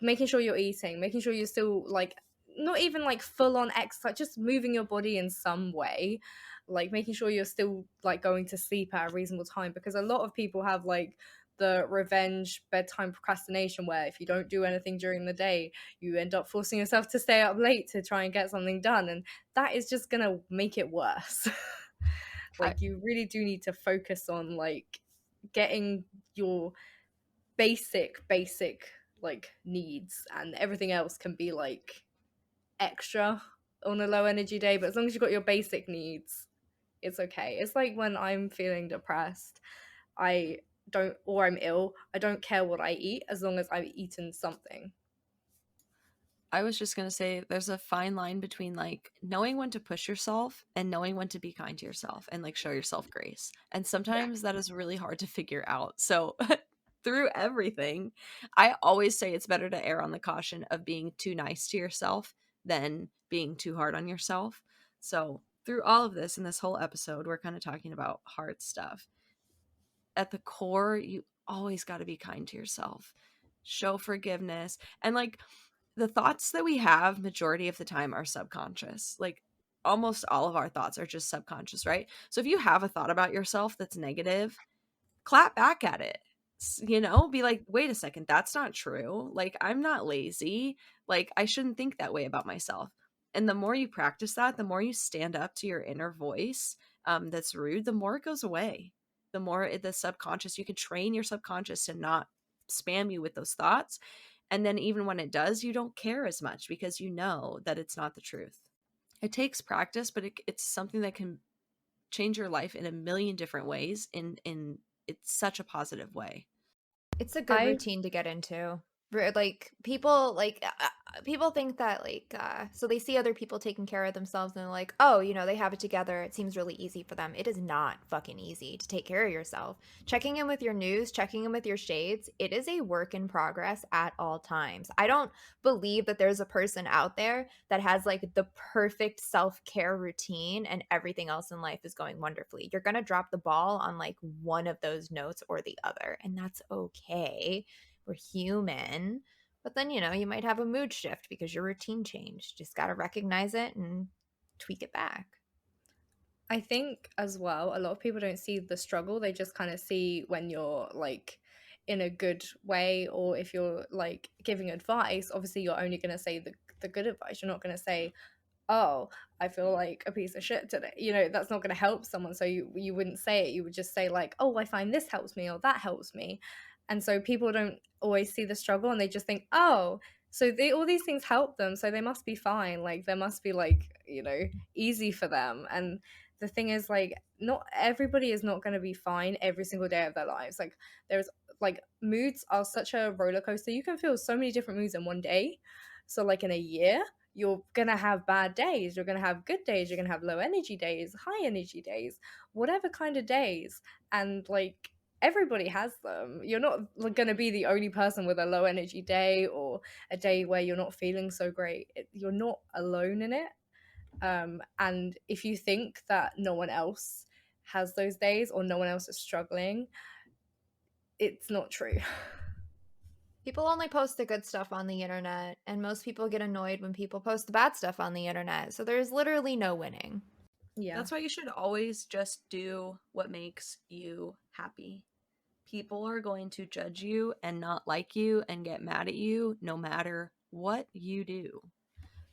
making sure you're eating, making sure you're still like not even like full on exercise, just moving your body in some way, like making sure you're still like going to sleep at a reasonable time, because a lot of people have like the revenge bedtime procrastination, where if you don't do anything during the day, you end up forcing yourself to stay up late to try and get something done, and that is just gonna make it worse. Like, you really do need to focus on like getting your basic like needs, and everything else can be like extra on a low energy day, but as long as you've got your basic needs, it's okay. It's like when I'm feeling depressed, I don't, or I'm ill, I don't care what I eat as long as I've eaten something. I was just going to say there's a fine line between like knowing when to push yourself and knowing when to be kind to yourself and like show yourself grace. And sometimes that is really hard to figure out. So through everything, I always say it's better to err on the caution of being too nice to yourself than being too hard on yourself. So through all of this in this whole episode, we're kind of talking about hard stuff. At the core, you always got to be kind to yourself. Show forgiveness. And like the thoughts that we have majority of the time are subconscious. Like almost all of our thoughts are just subconscious, right? So if you have a thought about yourself that's negative, clap back at it. You know, be like, wait a second, that's not true. Like, I'm not lazy. Like, I shouldn't think that way about myself. And the more you practice that, the more you stand up to your inner voice that's rude, the more it goes away. The more the subconscious, you can train your subconscious to not spam you with those thoughts. And then even when it does, you don't care as much because you know that it's not the truth. It takes practice, but it's something that can change your life in a million different ways in it's such a positive way. It's a good routine to get into. Like people think that so they see other people taking care of themselves and they're like, oh, they have it together, it seems really easy for them. It is not fucking easy to take care of yourself. Checking in with your news, checking in with your shades, it is a work in progress at all times. I don't believe that there's a person out there that has like the perfect self-care routine and everything else in life is going wonderfully. You're gonna drop the ball on like one of those notes or the other, and that's okay. We're human. But then, you might have a mood shift because your routine changed. Just got to recognize it and tweak it back. I think as well, a lot of people don't see the struggle. They just kind of see when you're like in a good way, or if you're like giving advice, obviously you're only going to say the good advice. You're not going to say, oh, I feel like a piece of shit today. That's not going to help someone. So you wouldn't say it. You would just say like, oh, I find this helps me or that helps me. And so people don't always see the struggle, and they just think, oh, so all these things help them, so they must be fine. Like, there must be like, easy for them. And the thing is, like, not everybody is not going to be fine every single day of their lives. Like, there's like moods are such a roller coaster. You can feel so many different moods in one day. So like in a year, you're going to have bad days, you're going to have good days, you're going to have low energy days, high energy days, whatever kind of days. And like, everybody has them. You're not going to be the only person with a low energy day or a day where you're not feeling so great. You're not alone in it. And if you think that no one else has those days or no one else is struggling, it's not true. People only post the good stuff on the internet, and most people get annoyed when people post the bad stuff on the internet. So there's literally no winning. Yeah. That's why you should always just do what makes you happy. People are going to judge you and not like you and get mad at you no matter what you do.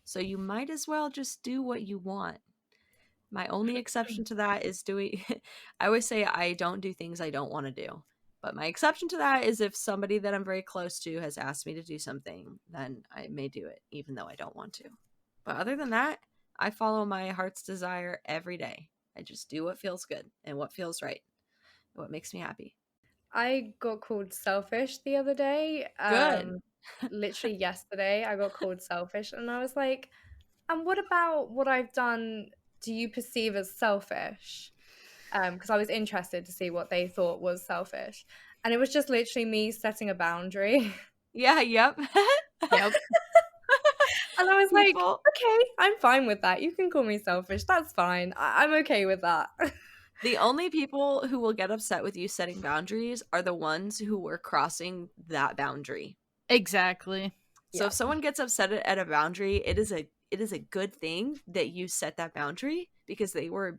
So you might as well just do what you want. My only exception to that is I always say I don't do things I don't want to do. But my exception to that is if somebody that I'm very close to has asked me to do something, then I may do it, even though I don't want to. But other than that, I follow my heart's desire every day. I just do what feels good and what feels right, what makes me happy. I got called selfish the other day. Good. Literally yesterday, I got called selfish, and I was like, and what about what I've done do you perceive as selfish? because I was interested to see what they thought was selfish. And it was just literally me setting a boundary. Yeah, yep. Yep. And I was like, okay, I'm fine with that. You can call me selfish. That's fine. I'm okay with that. The only people who will get upset with you setting boundaries are the ones who were crossing that boundary. Exactly. So if someone gets upset at a boundary, it is a good thing that you set that boundary, because they were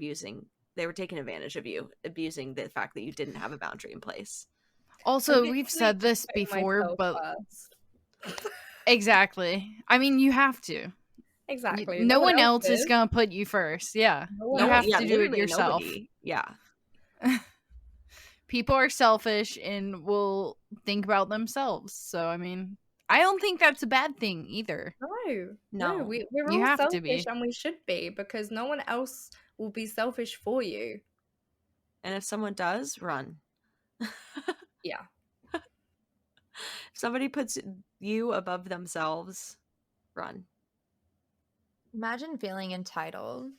taking advantage of you, abusing the fact that you didn't have a boundary in place. Also, we've said this before, but exactly. I mean, you have to. Exactly. No one else is gonna put you first. Yeah. You have to do it yourself. Nobody. Yeah. People are selfish and will think about themselves. So, I mean, I don't think that's a bad thing either. No. We're all selfish, and we should be, because no one else will be selfish for you. And if someone does, run. Yeah. If somebody puts you above themselves, run. Imagine feeling entitled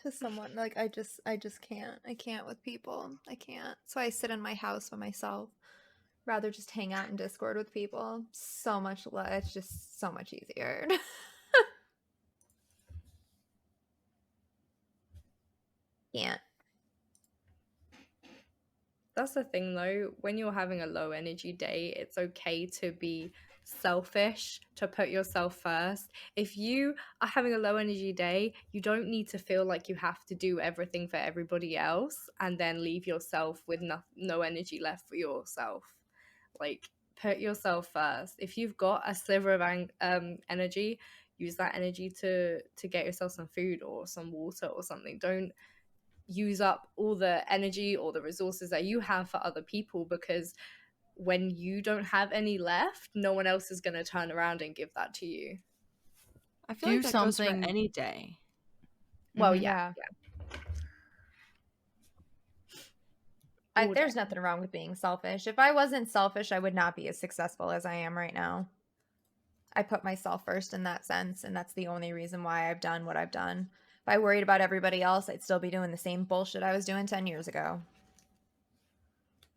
to someone. Like, I just can't. I can't with people. I can't. So I sit in my house by myself. Rather just hang out in Discord with people. So much less. It's just so much easier. Can't. That's the thing, though. When you're having a low energy day, it's okay to be selfish, to put yourself first. If you are having a low energy day, you don't need to feel like you have to do everything for everybody else and then leave yourself with no energy left for yourself. Like, put yourself first. If you've got a sliver of energy, use that energy to get yourself some food or some water or something. Don't use up all the energy or the resources that you have for other people, because when you don't have any left, no one else is going to turn around and give that to you. I feel like that goes for any day. Well, yeah. There's nothing wrong with being selfish. If I wasn't selfish, I would not be as successful as I am right now. I put myself first in that sense, and that's the only reason why I've done what I've done. If I worried about everybody else, I'd still be doing the same bullshit I was doing 10 years ago.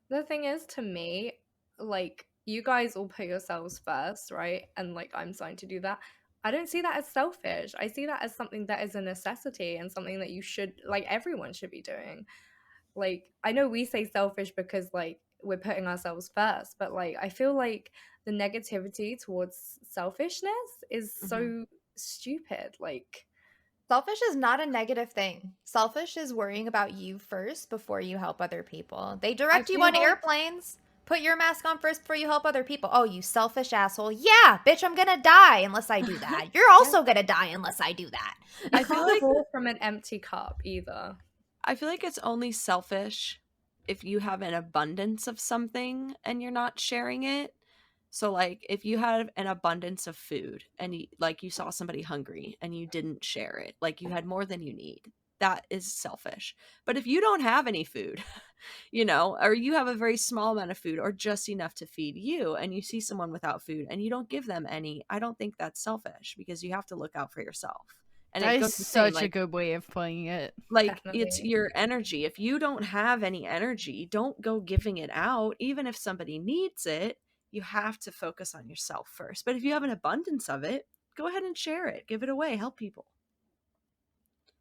The thing is, to me, like, you guys all put yourselves first, right? And, like, I'm starting to do that. I don't see that as selfish. I see that as something that is a necessity and something that you should, like, everyone should be doing. Like, I know we say selfish because, like, we're putting ourselves first, but, like, I feel like the negativity towards selfishness is so stupid. Like, selfish is not a negative thing. Selfish is worrying about you first before you help other people. They direct you on airplanes. Put your mask on first before you help other people. Oh, you selfish asshole. Yeah, bitch, I'm gonna die unless I do that. You're also gonna die unless I do that. I feel like pour from an empty cup either. I feel like it's only selfish if you have an abundance of something and you're not sharing it. So, like, if you have an abundance of food and you saw somebody hungry and you didn't share it, like you had more than you need, that is selfish. But if you don't have any food, or you have a very small amount of food or just enough to feed you, and you see someone without food and you don't give them any, I don't think that's selfish, because you have to look out for yourself. And that is such a good way of playing it. Like, definitely. It's your energy. If you don't have any energy, don't go giving it out. Even if somebody needs it, you have to focus on yourself first. But if you have an abundance of it, go ahead and share it. Give it away. Help people.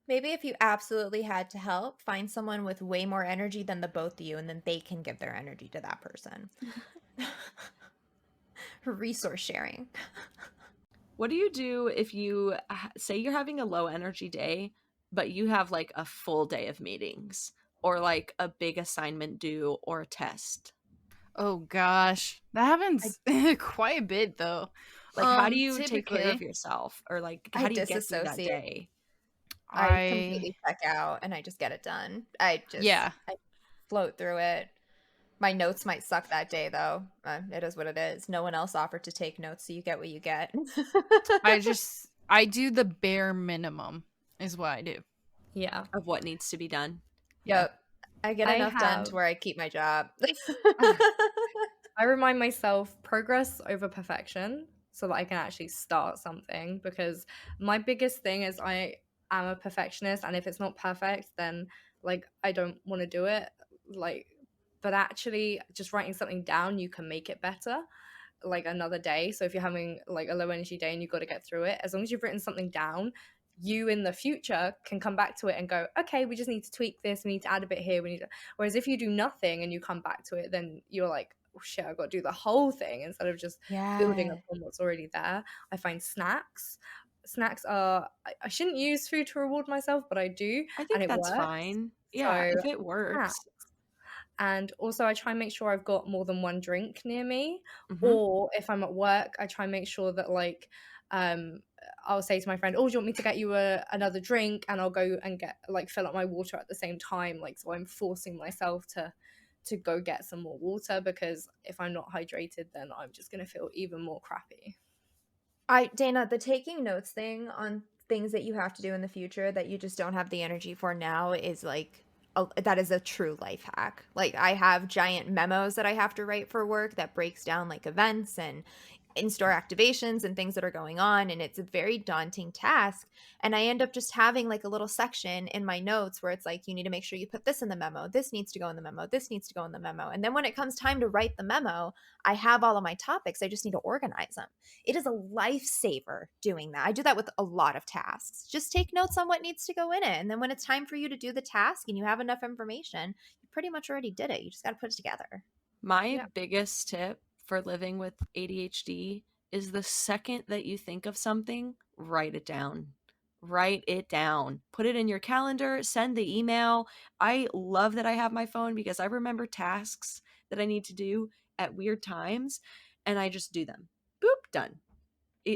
Maybe if you absolutely had to help, find someone with way more energy than the both of you, and then they can give their energy to that person. Resource sharing. What do you do if you say you're having a low energy day, but you have like a full day of meetings or like a big assignment due or a test? Oh gosh, that happens quite a bit though. Like, how do you take care of yourself, or like how do you get through that day? I completely check out and I just get it done. I float through it. My notes might suck that day though. It is what it is. No one else offered to take notes, so you get what you get. I do the bare minimum is what I do. Yeah. Of what needs to be done. Yep. I get enough done to where I keep my job. I remind myself progress over perfection so that I can actually start something, because my biggest thing is I am a perfectionist, and if it's not perfect, then like I don't want to do it, like, but actually just writing something down, you can make it better like another day. So if you're having like a low energy day and you've got to get through it, as long as you've written something down, you in the future can come back to it and go, okay, we just need to tweak this, we need to add a bit here, we need to... Whereas if you do nothing and you come back to it, then you're like, oh shit, I've got to do the whole thing instead of just building upon what's already there. I find snacks are, I shouldn't use food to reward myself, but I do. I think and it that's works. fine. Yeah, So if it works. snacks. And also I try and make sure I've got more than one drink near me. Or if I'm at work, I try and make sure that like I'll say to my friend, oh, do you want me to get you another drink? And I'll go and get like fill up my water at the same time. Like, so I'm forcing myself to go get some more water, because if I'm not hydrated, then I'm just going to feel even more crappy. Dana, the taking notes thing on things that you have to do in the future that you just don't have the energy for now is like, that is a true life hack. Like, I have giant memos that I have to write for work that breaks down like events and in-store activations and things that are going on, and it's a very daunting task. And I end up just having like a little section in my notes where it's like, you need to make sure you put this in the memo, this needs to go in the memo, this needs to go in the memo. And then when it comes time to write the memo, I have all of my topics, I just need to organize them. It is a lifesaver doing that. I do that with a lot of tasks. Just take notes on what needs to go in it, and then when it's time for you to do the task and you have enough information, you pretty much already did it. You just got to put it together. My biggest tip for living with ADHD is the second that you think of something, write it down. Write it down. Put it in your calendar, send the email. I love that I have my phone because I remember tasks that I need to do at weird times and I just do them. Boop, done.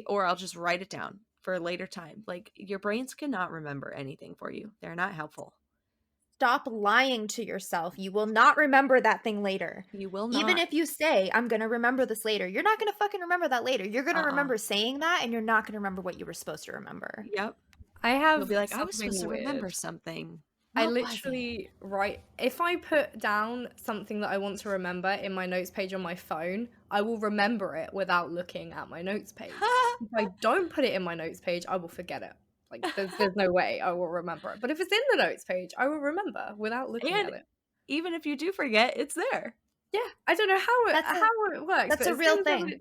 Or I'll just write it down for a later time. Like, your brains cannot remember anything for you. They're not helpful. Stop lying to yourself. You will not remember that thing later. You will not. Even if you say, I'm going to remember this later, you're not going to fucking remember that later. You're going to remember saying that, and you're not going to remember what you were supposed to remember. Yep. You'll be like, I was supposed to remember something. I literally write, if I put down something that I want to remember in my notes page on my phone, I will remember it without looking at my notes page. If I don't put it in my notes page, I will forget it. Like, there's no way I will remember it. But if it's in the notes page, I will remember without looking at it. Even if you do forget, it's there. Yeah, I don't know how it works. That's a real thing.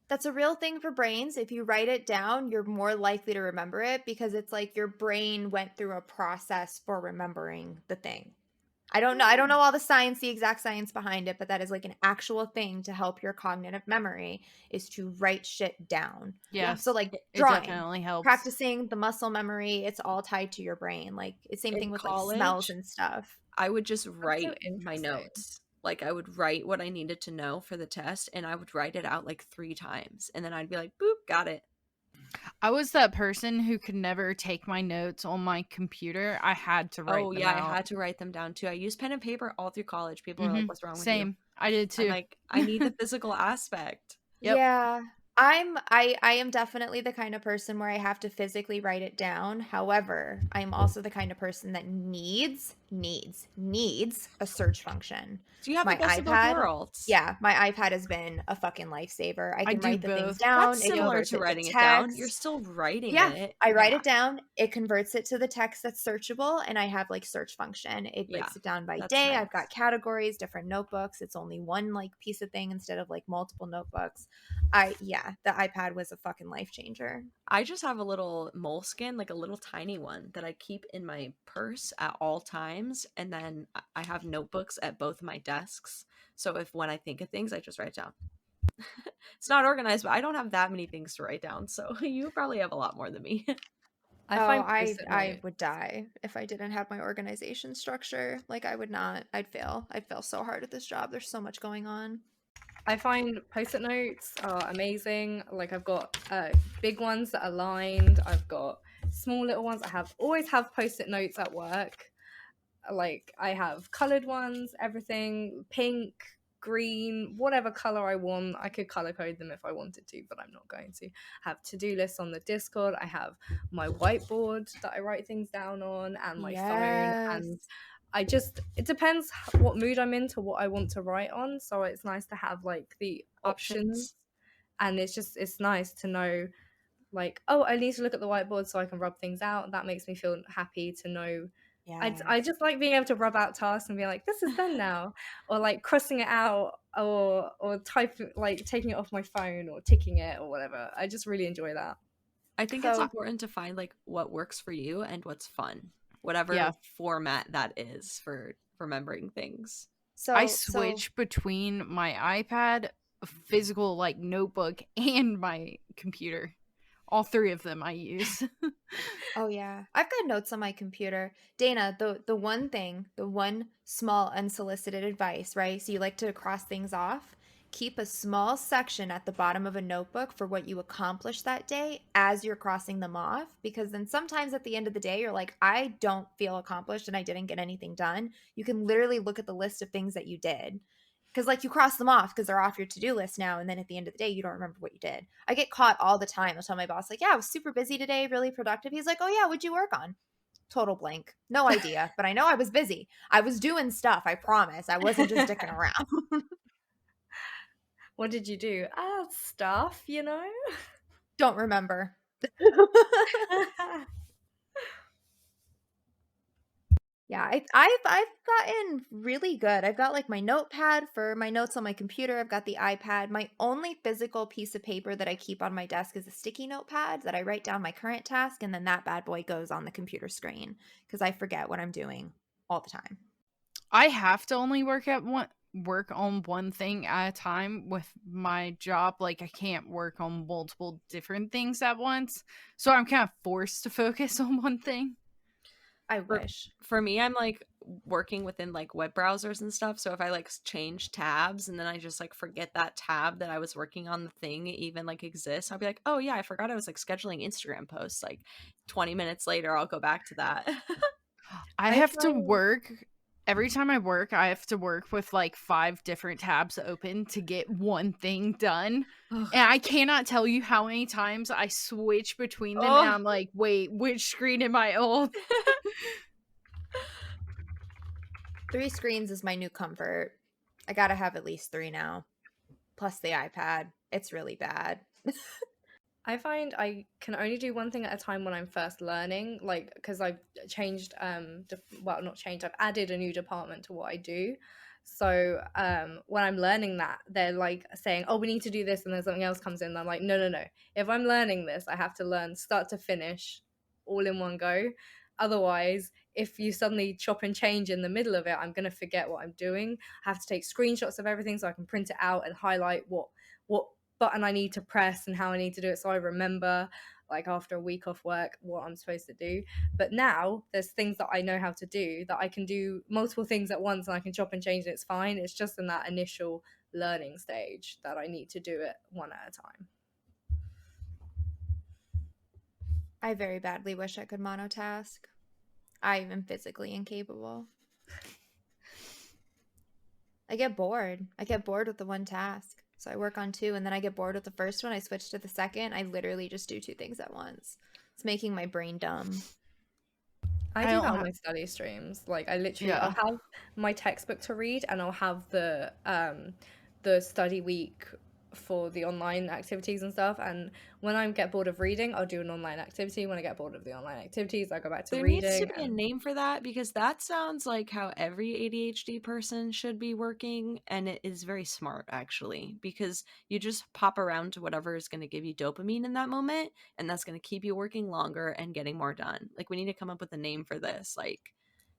That's a real thing for brains. If you write it down, you're more likely to remember it, because it's like your brain went through a process for remembering the thing. I don't know all the science, the exact science behind it, but that is like an actual thing to help your cognitive memory, is to write shit down. Yeah. So like drawing, definitely helps. Practicing the muscle memory, it's all tied to your brain. Like, it's same thing with like smells and stuff. I would just write my notes. Like, I would write what I needed to know for the test, and I would write it out like 3 times, and then I'd be like, boop, got it. I was that person who could never take my notes on my computer. I had to write them out. I had to write them down too. I used pen and paper all through college. People are like, what's wrong with you? Same. I did too. I'm like, I need the physical aspect. Yep. Yeah. I am definitely the kind of person where I have to physically write it down. However, I'm also the kind of person that needs a search function. Do you have my iPad? Worlds? Yeah, my iPad has been a fucking lifesaver. I can write the things down. That's similar to writing it down. You're still writing it. I write it down. It converts it to the text that's searchable, and I have like search function. It breaks it down by day. Nice. I've got categories, different notebooks. It's only one like piece of thing instead of like multiple notebooks. The iPad was a fucking life changer. I just have a little Moleskine, like a little tiny one that I keep in my purse at all times. And then I have notebooks at both my desks. So when I think of things, I just write down. It's not organized, but I don't have that many things to write down. So you probably have a lot more than me. I would die if I didn't have my organization structure. Like, I would not. I'd fail. I'd fail so hard at this job. There's so much going on. I find post-it notes are amazing. Like, I've got big ones that are lined. I've got small little ones. Always have post-it notes at work. Like, I have colored ones, everything, pink, green, whatever color I want. I could color code them if I wanted to, but I'm not going to. I have to-do lists on the Discord. I have my whiteboard that I write things down on, and my phone, and it depends what mood I'm in to what I want to write on. So it's nice to have like the options. And it's nice to know, like, oh, I need to look at the whiteboard so I can rub things out. That makes me feel happy to know I just like being able to rub out tasks and be like, this is done now, or like crossing it out, or typing, like taking it off my phone or ticking it or whatever. I just really enjoy that. I think it's important to find like what works for you and what's fun, whatever format that is for remembering things. So I switch between my iPad, physical like notebook, and my computer. All three of them I use. Oh yeah, I've got notes on my computer. Dana, the one small unsolicited advice, right? So you like to cross things off. Keep a small section at the bottom of a notebook for what you accomplished that day as you're crossing them off, because then sometimes at the end of the day you're like, I don't feel accomplished and I didn't get anything done. You can literally look at the list of things that you did, because like you cross them off because they're off your to-do list now, and then at the end of the day you don't remember what you did. I get caught all the time. I'll tell my boss like, yeah, I was super busy today, really productive. He's like, oh yeah, what'd you work on? Total blank. No idea. But I know I was busy. I was doing stuff, I promise. I wasn't just dicking around. What did you do? Stuff, you know? Don't remember. Yeah, I've gotten really good. I've got like my notepad for my notes on my computer. I've got the iPad. My only physical piece of paper that I keep on my desk is a sticky notepad that I write down my current task, and then that bad boy goes on the computer screen because I forget what I'm doing all the time. I have to only work on one thing at a time with my job. Like I can't work on multiple different things at once, so I'm kind of forced to focus on one thing. I wish. For me, I'm like working within like web browsers and stuff, so if I like change tabs and then I just like forget that tab that I was working on, the thing even like exists, I'll be like, oh yeah, I forgot I was like scheduling Instagram posts. Like 20 minutes later I'll go back to that. I have to work every time I work, I have to work with like 5 different tabs open to get one thing done. And I cannot tell you how many times I switch between them and I'm like, wait, which screen am I on? 3 screens is my new comfort. I gotta have at least 3 now. Plus the iPad. It's really bad. I find I can only do one thing at a time when I'm first learning, like, because I've changed, not changed, I've added a new department to what I do. So when I'm learning that, they're like saying, oh, we need to do this, and then something else comes in, and I'm like, no. If I'm learning this, I have to learn start to finish all in one go. Otherwise, if you suddenly chop and change in the middle of it, I'm going to forget what I'm doing. I have to take screenshots of everything so I can print it out and highlight what button I need to press and how I need to do it, so I remember, like after a week off work, what I'm supposed to do. But now there's things that I know how to do, that I can do multiple things at once and I can chop and change and it's fine. It's just in that initial learning stage that I need to do it one at a time. I very badly wish I could monotask. I am physically incapable. I get bored. I get bored with the one task. So I work on 2, and then I get bored with the first one. I switch to the second. I literally just do 2 things at once. It's making my brain dumb. I do that on my study streams. Like I literally, I'll have my textbook to read, and I'll have the study week for the online activities and stuff. And when I get bored of reading, I'll do an online activity. When I get bored of the online activities, I go back to reading. There needs to be a name for that, because that sounds like how every ADHD person should be working, and it is very smart actually, because you just pop around to whatever is going to give you dopamine in that moment, and that's going to keep you working longer and getting more done. Like we need to come up with a name for this, like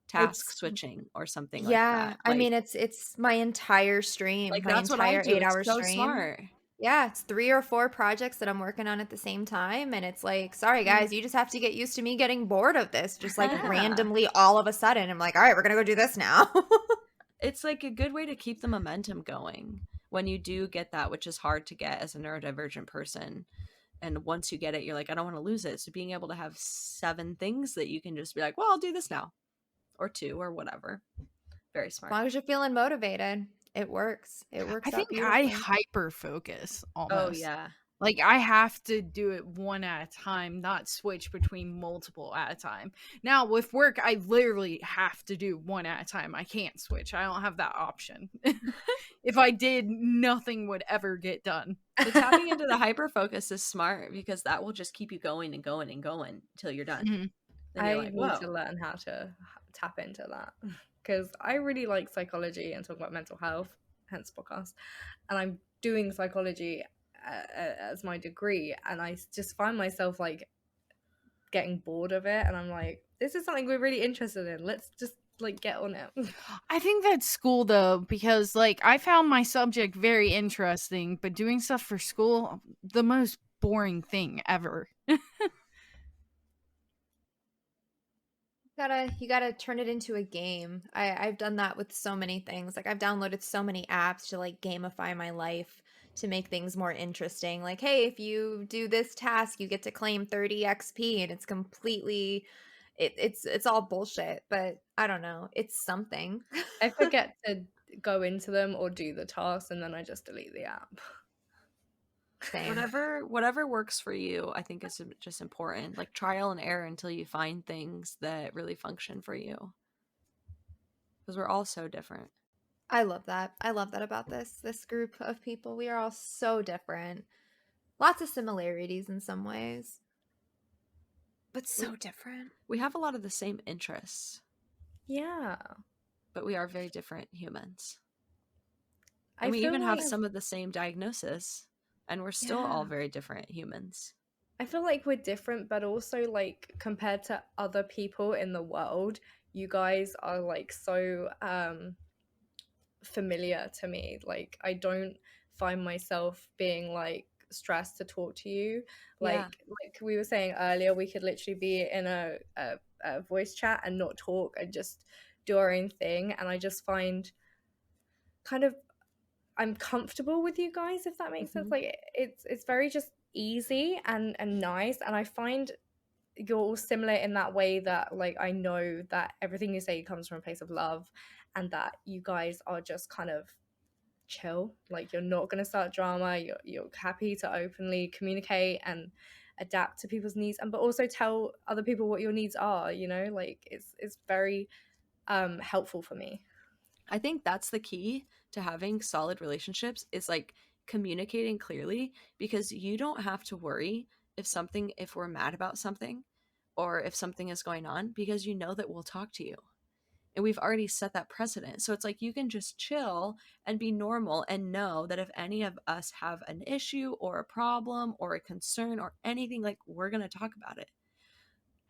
task switching or something like that. Yeah, I mean it's my entire stream, like my entire 8-hour stream. Smart. Yeah, it's 3 or 4 projects that I'm working on at the same time, and it's like, sorry guys, you just have to get used to me getting bored of this, just like randomly all of a sudden. I'm like, all right, we're gonna go do this now. It's like a good way to keep the momentum going when you do get that, which is hard to get as a neurodivergent person. And once you get it, you're like, I don't want to lose it. So being able to have 7 things that you can just be like, well, I'll do this now. Or 2 or whatever. Very smart. As long as you're feeling motivated, it works. It works. I think I hyper focus almost. Oh yeah. Like I have to do it one at a time, not switch between multiple at a time. Now with work, I literally have to do one at a time. I can't switch. I don't have that option. If I did, nothing would ever get done. So tapping into the hyper focus is smart, because that will just keep you going and going and going until you're done. Mm-hmm. I need to learn how to tap into that, because I really like psychology and talk about mental health, hence podcast, and I'm doing psychology as my degree, and I just find myself like getting bored of it, and I'm like, this is something we're really interested in, let's just like get on it. I think that's cool though, because like I found my subject very interesting, but doing stuff for school, the most boring thing ever. You gotta turn it into a game. I've done that with so many things. Like I've downloaded so many apps to like gamify my life to make things more interesting. Like, hey, if you do this task, you get to claim 30 XP, and it's completely it's all bullshit, but I don't know. It's something. I forget to go into them or do the tasks, and then I just delete the app. Same. Whatever works for you, I think is just important. Like trial and error until you find things that really function for you. Because we're all so different. I love that. I love that about this group of people. We are all so different. Lots of similarities in some ways, but so different. We have a lot of the same interests. Yeah. But we are very different humans. And we even have some of the same diagnosis. And we're still all very different humans. I feel like we're different, but also like compared to other people in the world, you guys are like so familiar to me. Like I don't find myself being like stressed to talk to you. Like we were saying earlier, we could literally be in a voice chat and not talk and just do our own thing. And I just find kind of I'm comfortable with you guys, if that makes sense. Like it's very just easy and nice, and I find you're all similar in that way, that like I know that everything you say comes from a place of love, and that you guys are just kind of chill. Like you're not going to start drama, you're happy to openly communicate and adapt to people's needs, and but also tell other people what your needs are, you know. Like it's very helpful for me. I think that's the key to having solid relationships, is like communicating clearly, because you don't have to worry if we're mad about something or if something is going on, because you know that we'll talk to you. And we've already set that precedent. So it's like you can just chill and be normal and know that if any of us have an issue or a problem or a concern or anything, like we're going to talk about it.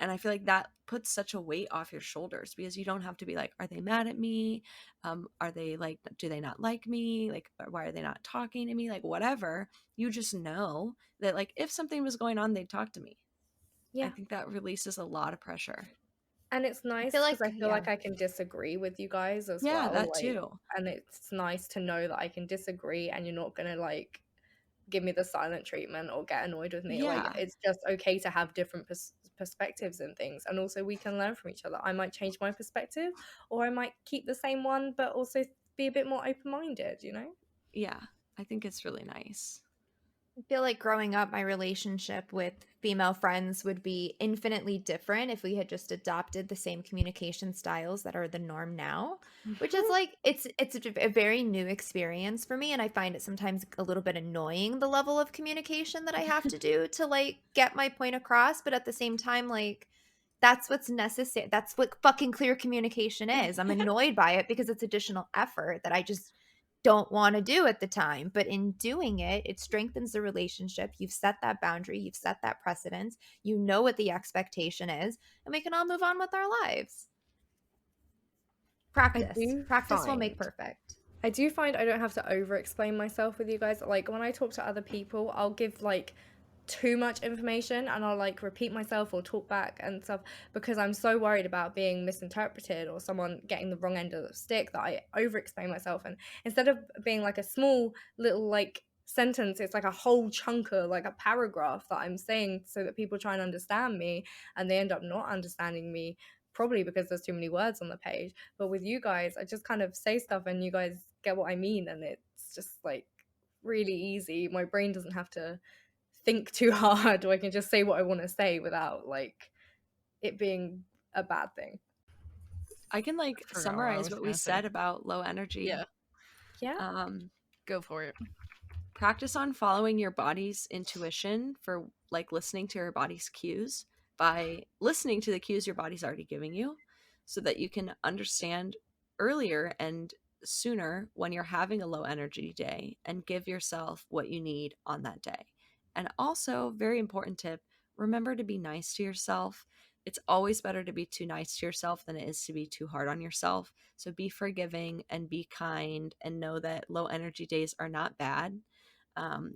And I feel like that puts such a weight off your shoulders, because you don't have to be like, are they mad at me? Are they like, do they not like me? Like, why are they not talking to me? Like, whatever. You just know that like if something was going on, they'd talk to me. Yeah. I think that releases a lot of pressure. And it's nice because I feel like I can disagree with you guys as well. Yeah, that too. And it's nice to know that I can disagree and you're not going to like give me the silent treatment or get annoyed with me. Like it's just okay to have different perspectives and things, and also we can learn from each other. I might change my perspective, or I might keep the same one but also be a bit more open-minded, you know. Yeah, I think it's really nice. I feel like growing up, my relationship with female friends would be infinitely different if we had just adopted the same communication styles that are the norm now, which is like, it's a very new experience for me. And I find it sometimes a little bit annoying, the level of communication that I have to do to like get my point across. But at the same time, like, that's what's necessary. That's what fucking clear communication is. I'm annoyed by it because it's additional effort that I just don't want to do at the time, but in doing it, it strengthens the relationship. You've set that boundary, you've set that precedence, you know what the expectation is, and we can all move on with our lives. Practice will make perfect. I do find I don't have to over explain myself with you guys. Like when I talk to other people, I'll give like too much information and I'll like repeat myself or talk back and stuff, because I'm so worried about being misinterpreted or someone getting the wrong end of the stick that I over explain myself. And instead of being like a small little like sentence, it's like a whole chunk of like a paragraph that I'm saying so that people try and understand me, and they end up not understanding me, probably because there's too many words on the page. But with you guys, I just kind of say stuff and you guys get what I mean, and it's just like really easy. My brain doesn't have to think too hard, or I can just say what I want to say without like it being a bad thing. I can like summarize what we said about low energy. Yeah. Go for it. Practice on following your body's intuition for like listening to your body's cues by listening to the cues your body's already giving you. so that you can understand earlier and sooner when you're having a low energy day and give yourself what you need on that day. And also, very important tip, remember to be nice to yourself. It's always better to be too nice to yourself than it is to be too hard on yourself. So be forgiving and be kind, and know that low energy days are not bad.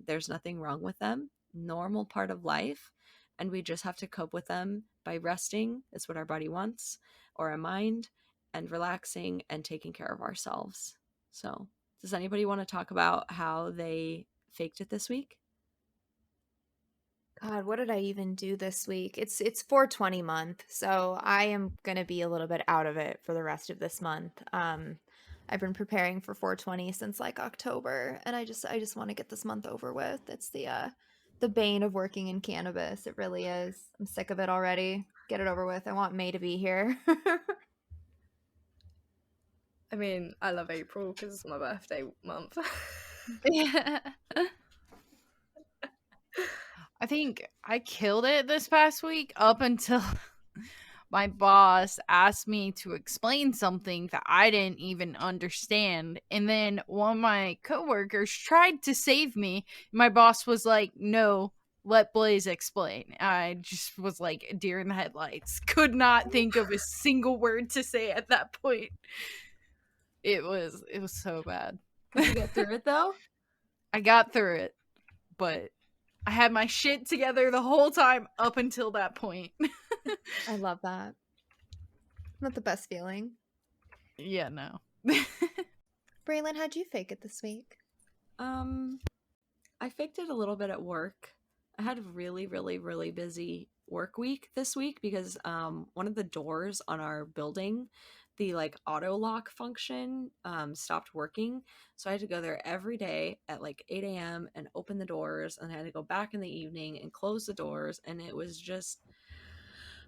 There's nothing wrong with them. Normal part of life. And we just have to cope with them by resting. It's what our body wants, or our mind, and relaxing and taking care of ourselves. So, does anybody want to talk about how they faked it this week? God, what did I even do this week? It's 420 month, so I am gonna be a little bit out of it for the rest of this month. I've been preparing for 420 since like October, and I just want to get this month over with. It's the bane of working in cannabis. It really is. I'm sick of it already. Get it over with. I want May to be here. I mean, I love April because it's my birthday month. Yeah. I think I killed it this past week up until my boss asked me to explain something that I didn't even understand. And then one of my coworkers tried to save me. My boss was like, "No, let Blaze explain." I just was like deer in the headlights. Could not think of a single word to say at that point. It was so bad. Did you get through it though? I got through it, but I had my shit together the whole time up until that point. I love that. Not the best feeling. Yeah, no. Braylon, how'd you fake it this week? I faked it a little bit at work. I had a really, really, really busy work week this week because one of the doors on our building, the like auto lock function, stopped working. So I had to go there every day at like 8 a.m. and open the doors, and I had to go back in the evening and close the doors. And it was just,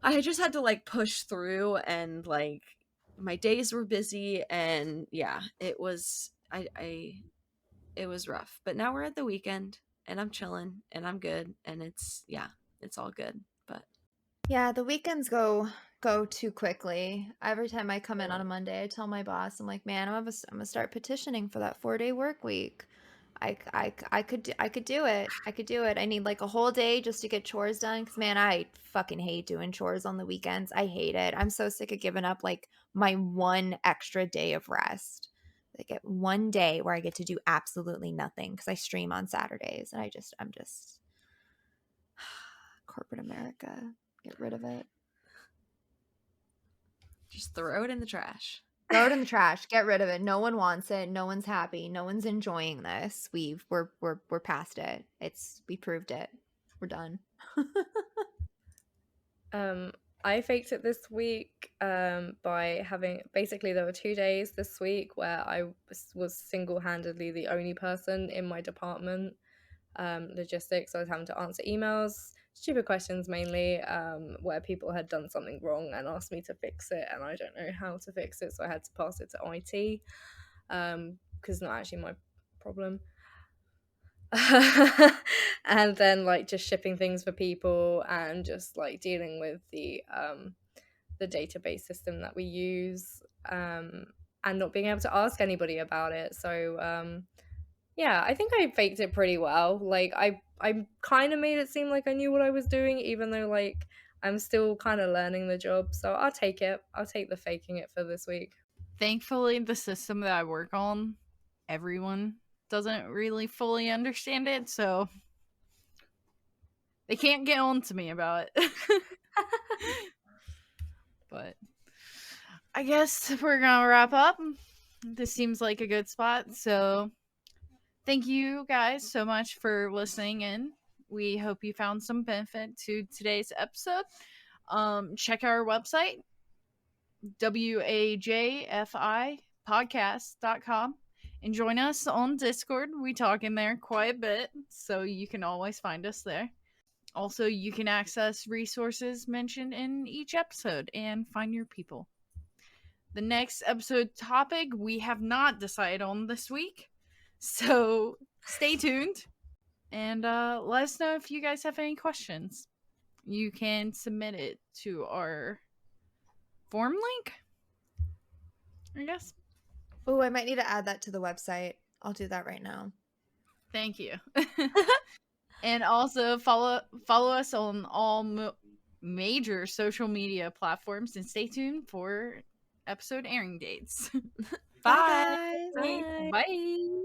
I just had to like push through, and like my days were busy, and yeah, it was, it was rough. But now we're at the weekend and I'm chilling and I'm good, and it's all good. But yeah, the weekends go too quickly. Every time I come in on a Monday, I tell my boss, I'm like, man, I'm gonna start petitioning for that 4-day work week. I could do it. I could do it. I need like a whole day just to get chores done. Cause man, I fucking hate doing chores on the weekends. I hate it. I'm so sick of giving up like my one extra day of rest. I get one day where I get to do absolutely nothing because I stream on Saturdays, and I'm just corporate America. Get rid of it. just throw it in the trash. Throw it in the trash. Get rid of it. No one wants it. No one's happy. No one's enjoying this. We're past it. We proved it. We're done. I faked it this week by having, basically there were 2 days this week where I was single-handedly the only person in my department, logistics. I was having to answer emails, stupid questions mainly, where people had done something wrong and asked me to fix it, and I don't know how to fix it, so I had to pass it to IT, because it's not actually my problem. And then like just shipping things for people, and just like dealing with the database system that we use, and not being able to ask anybody about it. So yeah, I think I faked it pretty well. Like I kind of made it seem like I knew what I was doing, even though like I'm still kind of learning the job. So I'll take it. I'll take the faking it for this week. Thankfully, the system that I work on, everyone doesn't really fully understand it, so they can't get on to me about it. But I guess we're gonna wrap up. This seems like a good spot, so thank you guys so much for listening in. We hope you found some benefit to today's episode. Check our website, wajfipodcast.com, and join us on Discord. We talk in there quite a bit, so you can always find us there. Also, you can access resources mentioned in each episode and find your people. The next episode topic we have not decided on this week, so stay tuned, and let us know if you guys have any questions. You can submit it to our form link. I guess. Oh, I might need to add that to the website. I'll do that right now. Thank you. And also follow us on all major social media platforms, and stay tuned for episode airing dates. Bye. Bye, guys. Bye. Bye.